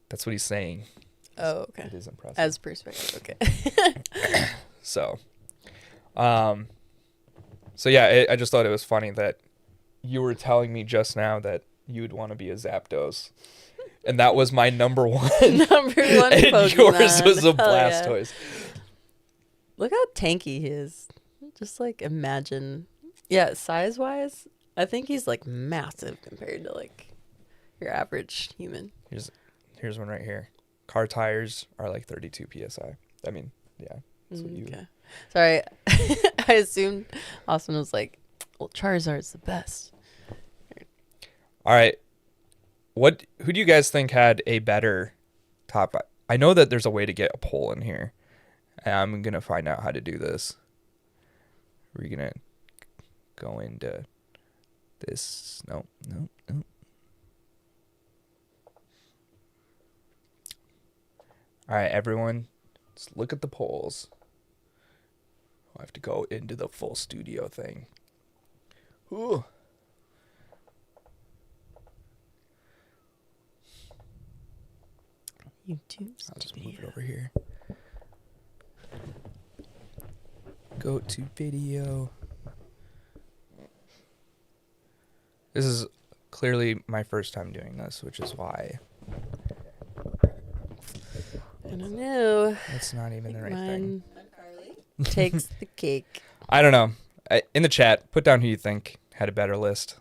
that's what he's saying. Oh, okay. It is impressive. As perspective, okay. So, so yeah, I just thought it was funny that you were telling me just now that you would want to be a Zapdos. And that was my number one. Number one And Pokemon. yours was a Hell yeah. Blastoise. Look how tanky he is. Just like imagine. Yeah, size-wise, I think he's like massive compared to like your average human. Here's one right here. Car tires are like 32 psi. I mean, yeah. That's what you. Okay. Sorry, I assumed Austin was like, well, Charizard's the best. All right. Who do you guys think had a better top? I know that there's a way to get a poll in here. And I'm going to find out how to do this. We're going to go into this. No. All right, everyone. Let's look at the polls. I'll have to go into the full studio thing. Ooh. YouTube I'll just Studio. move it over here. Go to video. This is clearly my first time doing this, which is why I don't know. it's not even the right thing. Mine takes the cake. I don't know. In the chat, put down who you think had a better list.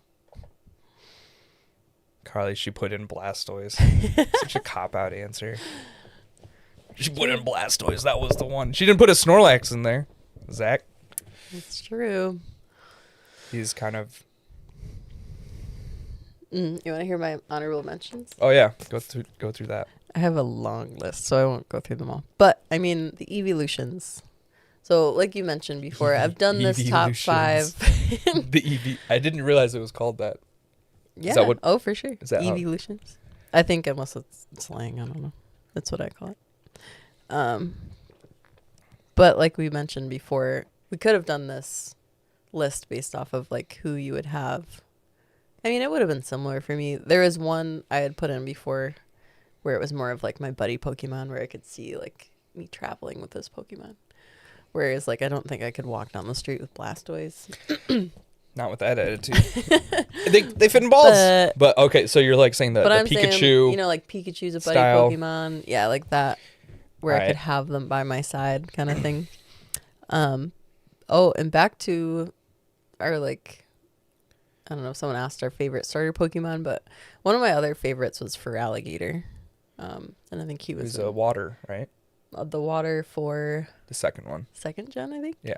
Carly, she put in Blastoise. Such a cop-out answer. She put in Blastoise. That was the one. She didn't put a Snorlax in there. Zach, It's true. he's kind of... You want to hear my honorable mentions? Oh, yeah. Go through that. I have a long list, so I won't go through them all. But, I mean, the evolutions. So, like you mentioned before, I've done this top Evolutions. 5. The EV. I didn't realize it was called that. Yeah. that what- Oh, for sure. is that how- Evolutions. I think unless it's slang, I don't know. That's what I call it. But like we mentioned before, we could have done this list based off of like who you would have. I mean, it would have been similar for me. There was one I had put in before where it was more of like my buddy Pokemon, where I could see like me traveling with this Pokemon. Whereas like I don't think I could walk down the street with Blastoise. Not with that attitude. they fit in balls. But okay, so you're like saying that But the I'm Pikachu. saying, you know, like Pikachu's a buddy style. Pokemon. Yeah, like that. Where I Right. could have them by my side kind of thing. Oh, and back to our, like, I don't know if someone asked our favorite starter Pokemon, but one of my other favorites was Feraligatr. And I think he It was was water, right? the water for The second one. 2nd gen, I think. Yeah.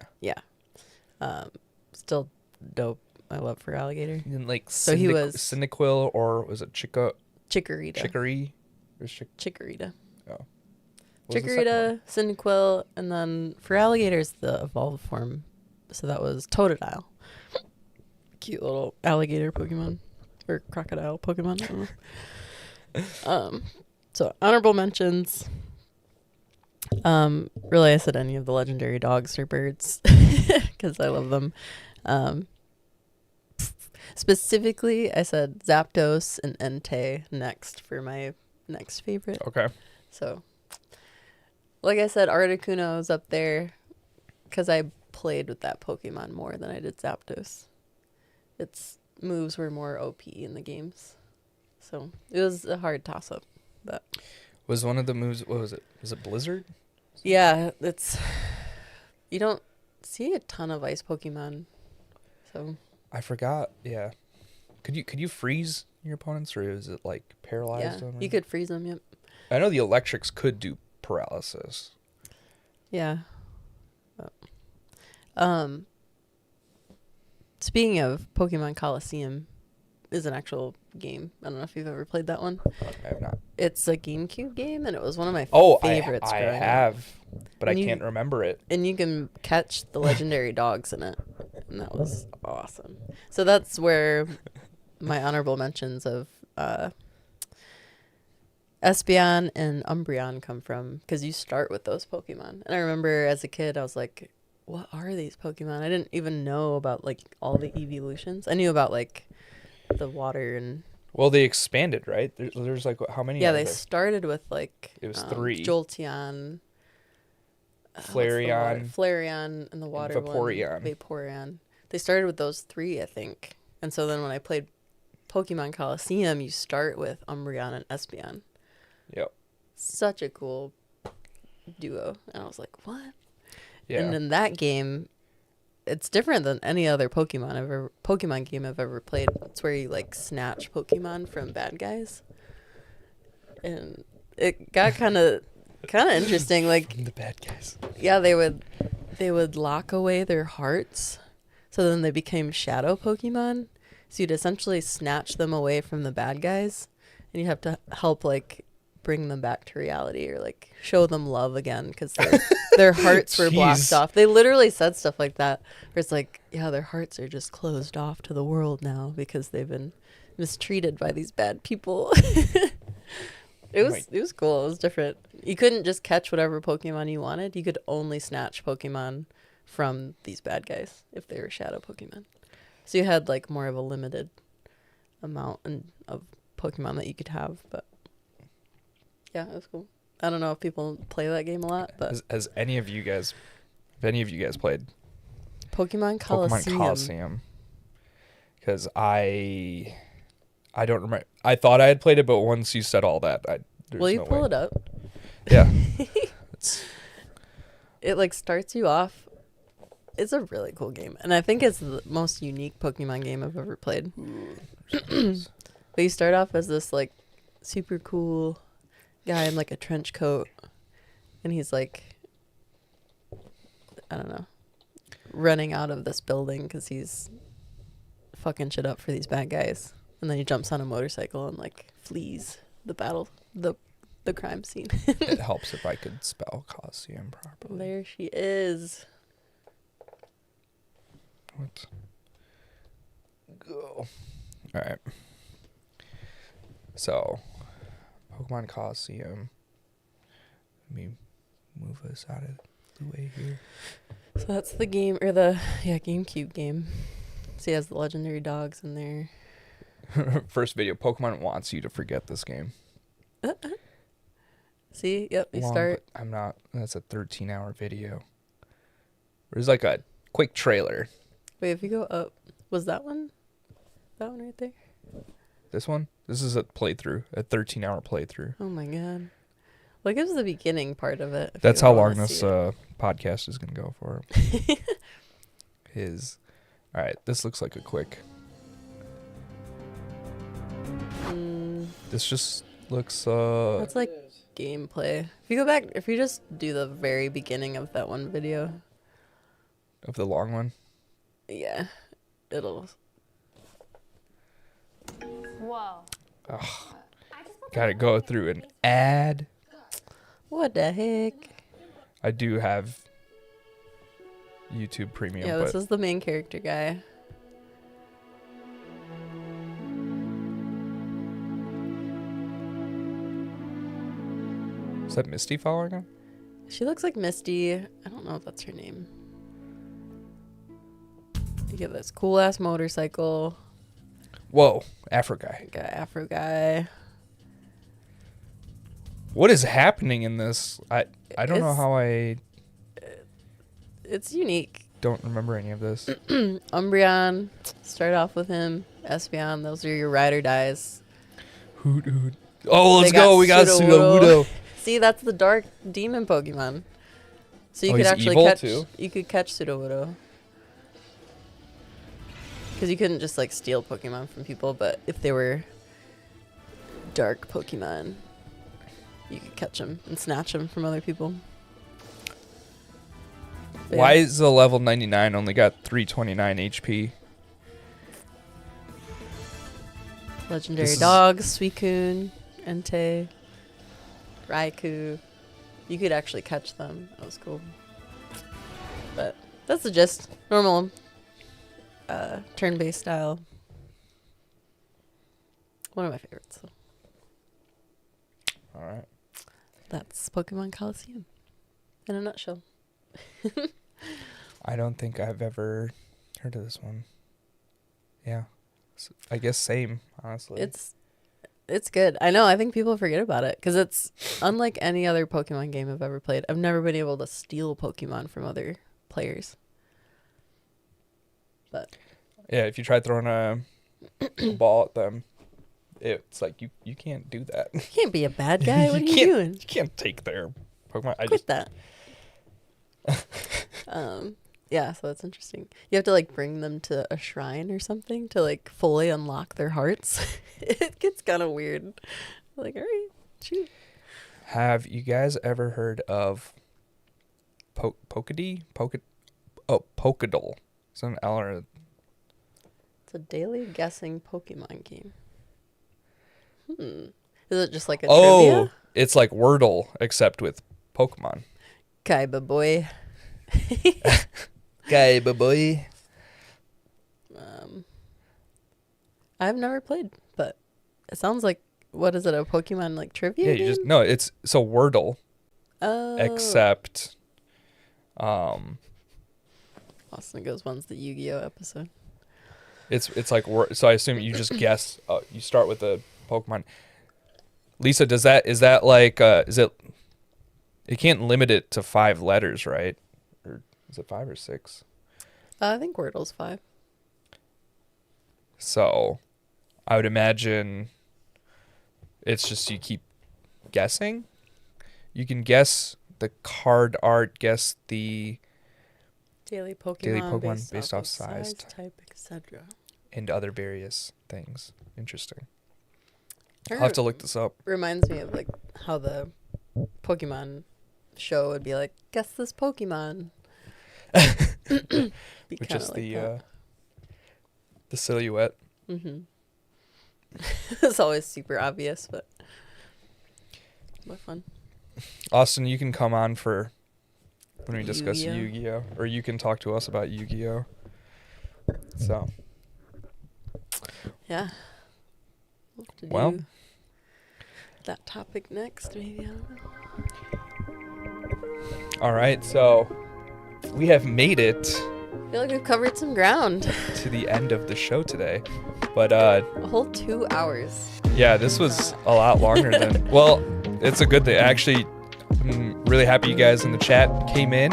Yeah. Still dope. I love Feraligatr. And then like So he was- Cyndaquil, or was it Chikorita. Chicory? Or Chikorita. what was the second one? Chikorita, Cyndaquil, and then Feraligatr is the evolved form. So that was Totodile. Cute little alligator Pokemon. Or crocodile Pokemon. I don't know. So honorable mentions. Really, I said any of the legendary dogs or birds because I love them. Specifically, I said Zapdos and Entei next for my next favorite. Okay. So, like I said, Articuno's up there because I played with that Pokemon more than I did Zapdos. Its moves were more OP in the games. So, it was a hard toss-up. But Was one of the moves, what was it? Was it Blizzard? yeah, it's... You don't see a ton of ice Pokemon. So, I forgot. Yeah. Could you freeze your opponents, or is it like paralyzed? yeah, them? you could freeze them, yep. I know the electrics could do paralysis. Yeah. But, speaking of Pokemon Coliseum, is an actual game. I don't know if you've ever played that one. I have not. It's a GameCube game, and it was one of my favorites. I growing up. have, but And I can't remember it. And you can catch the legendary dogs in it, and that was awesome. So that's where my honorable mentions of Espeon and Umbreon come from, because you start with those Pokemon. And I remember as a kid, I was like, what are these Pokemon? I didn't even know about like all the evolutions. I knew about like the water and... Well, they expanded, right? There's like, how many? Yeah, are they there? started with like... It was 3. Jolteon. Flareon. Flareon and the water Vaporeon. one. Vaporeon. They started with those 3, I think. And so then when I played Pokemon Coliseum, you start with Umbreon and Espeon. Yep. Such a cool duo. And I was like, what? Yeah. And in that game, it's different than any other Pokemon game I've ever played. It's where you like snatch Pokemon from bad guys. And it got kind of interesting. Like, From the bad guys. yeah, they would lock away their hearts, so then they became shadow Pokemon. So you'd essentially snatch them away from the bad guys, and you have to help like bring them back to reality, or like show them love again, because their hearts were blocked off. They literally said stuff like that, where it's like, yeah, their hearts are just closed off to the world now because they've been mistreated by these bad people. It was cool. It was different. You couldn't just catch whatever Pokemon you wanted. You could only snatch Pokemon from these bad guys if they were shadow Pokemon. So you had like more of a limited amount of Pokemon that you could have. But yeah, it was cool. I don't know if people play that game a lot, but Has any of you guys played Pokemon Coliseum? Because I don't remember. I thought I had played it, but once you said all that, Will you pull it up? Yeah. It like starts you off. It's a really cool game, and I think it's the most unique Pokemon game I've ever played. But you start off as this like super cool guy in like a trench coat, and he's like, I don't know, running out of this building because he's fucking shit up for these bad guys. And then he jumps on a motorcycle and like flees the battle, the crime scene. It helps if I could spell Coliseum properly. There she is. What? Go. All right. So, Pokemon Coliseum. Let me move us out of the way here. So that's the game, or the GameCube game. So he has the legendary dogs in there. First video, Pokemon wants you to forget this game. See? Yep, you Long, start. but I'm not. That's a 13-hour video. There's like a quick trailer. Wait, if you go up, was that one? That one right there? This one? This is a playthrough, a 13-hour playthrough. Oh my god. Well, it gives the beginning part of it. That's how long this podcast is going to go for. All right, this looks like a quick. This just looks That's like gameplay. If you go back, if you just do the very beginning of that one video. Of the long one? Yeah. It'll... Whoa. Ugh. Gotta go through an ad. What the heck? I do have YouTube Premium. Yeah, this is the main character guy. Is that Misty following him? She looks like Misty. I don't know if that's her name. You get this cool ass motorcycle. Whoa, Afro guy. Afro guy. What is happening in this? I don't know how It's unique. don't remember any of this. Umbreon. Start off with him. Espeon. Those are your ride or dies. Hoot hoot. Oh, let's They got go. We got Sudowoodo. Sudowoodo. See, that's the dark demon Pokemon. So you could he's actually evil catch. too? You could catch Sudowoodo. Because you couldn't just like steal Pokemon from people, but if they were dark Pokemon, you could catch them and snatch them from other people. But Why yeah. is the level 99 only got 329 HP? Legendary dogs, Suicune, Entei, Raikou. You could actually catch them. That was cool. But that's the gist. Normal turn-based style. One of my favorites. So. All right. That's Pokemon Coliseum in a nutshell. I don't think I've ever heard of this one. Yeah. I guess same, honestly. It's good. I know. I think people forget about it because it's unlike any other Pokemon game I've ever played. I've never been able to steal Pokemon from other players. But yeah, if you try throwing a ball at them, it's like you can't do that. You can't be a bad guy. What are you doing? You can't take their Pokemon. Quit that. Yeah, so that's interesting. You have to like bring them to a shrine or something to like fully unlock their hearts. It gets kind of weird. Like, all right, shoot. Have you guys ever heard of Pokedol? It's an L or It's a daily guessing Pokemon game. Is it just like a trivia? It's like Wordle except with Pokemon. Kaiba boy. Kaiba boy. I've never played, but it sounds like, what is it, a Pokemon like trivia game? It's a Wordle. Oh. Except Austin Goes One's the Yu-Gi-Oh episode. It's like, so I assume you just guess, you start with a Pokemon. Lisa, is that like, it can't limit it to 5 letters, right? Or is it 5 or 6? I think Wordle's 5. So I would imagine it's just you keep guessing. You can guess the card art, guess the daily Pokemon based off size, type, etc. And other various things. Interesting. I'll have to look this up. Reminds me of like how the Pokemon show would be like, guess this Pokemon. Which is like the silhouette. Mm-hmm. It's always super obvious, but fun. Austin, you can come on for when we discuss Yu-Gi-Oh. Yu-Gi-Oh, or you can talk to us about Yu-Gi-Oh. So. Yeah. We'll have to do that topic next, maybe. I don't know. All right, so we have made it. I feel like we've covered some ground. To the end of the show today. But a whole 2 hours. Yeah, this was a lot longer than well, it's a good thing. Actually, I'm really happy you guys in the chat came in.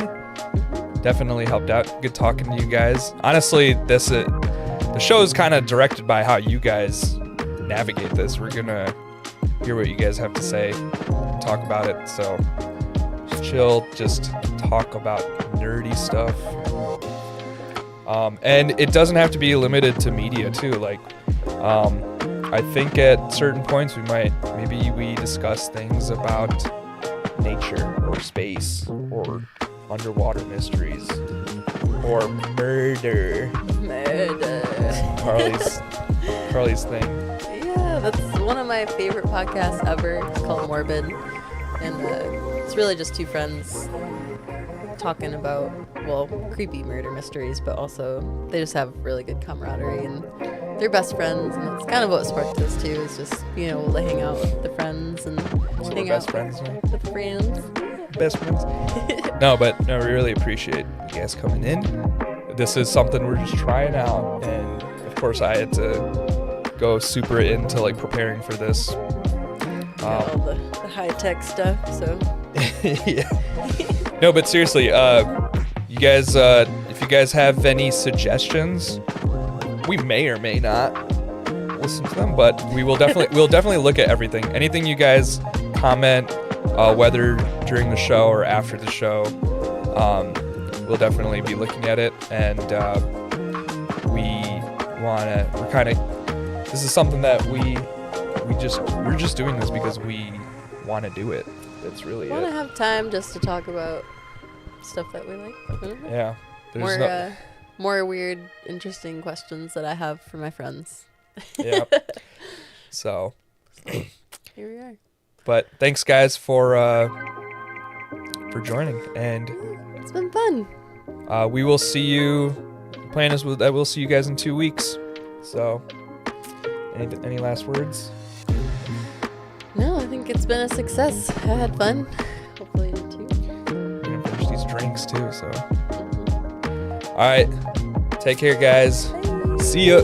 Definitely helped out. Good talking to you guys. Honestly, the show is kind of directed by how you guys navigate this. We're gonna hear what you guys have to say, talk about it. So just chill, just talk about nerdy stuff. And it doesn't have to be limited to media too. Like, I think at certain points maybe we discuss things about nature or space or underwater mysteries or murder. Carly's thing. Yeah, that's one of my favorite podcasts ever. It's called Morbid, and it's really just two friends talking about, well, creepy murder mysteries, but also they just have really good camaraderie and they're best friends, and that's kind of what sparked this too, is just being able to hang out with the friends and hang out with friends. Best friends. No, we really appreciate you guys coming in. This is something we're just trying out, and of course I had to go super into like preparing for this. All the high-tech stuff, so. Yeah. No, but seriously, you guys, if you guys have any suggestions, we may or may not listen to them, but we'll definitely look at everything. Anything you guys comment, whether during the show or after the show, we'll definitely be looking at it. And this is something that we're just doing this because we want to do it. That's really it. Want to have time just to talk about stuff that we like. Mm-hmm. Yeah. More weird, interesting questions that I have for my friends. Yeah. So. Here we are. But thanks, guys, for joining, and It's been fun. we will see you. The plan is that we'll see you guys in 2 weeks. So, any last words? No, I think it's been a success. I had fun. Hopefully you did too. We're gonna finish these drinks too. So, all right, take care, guys. Bye. See ya.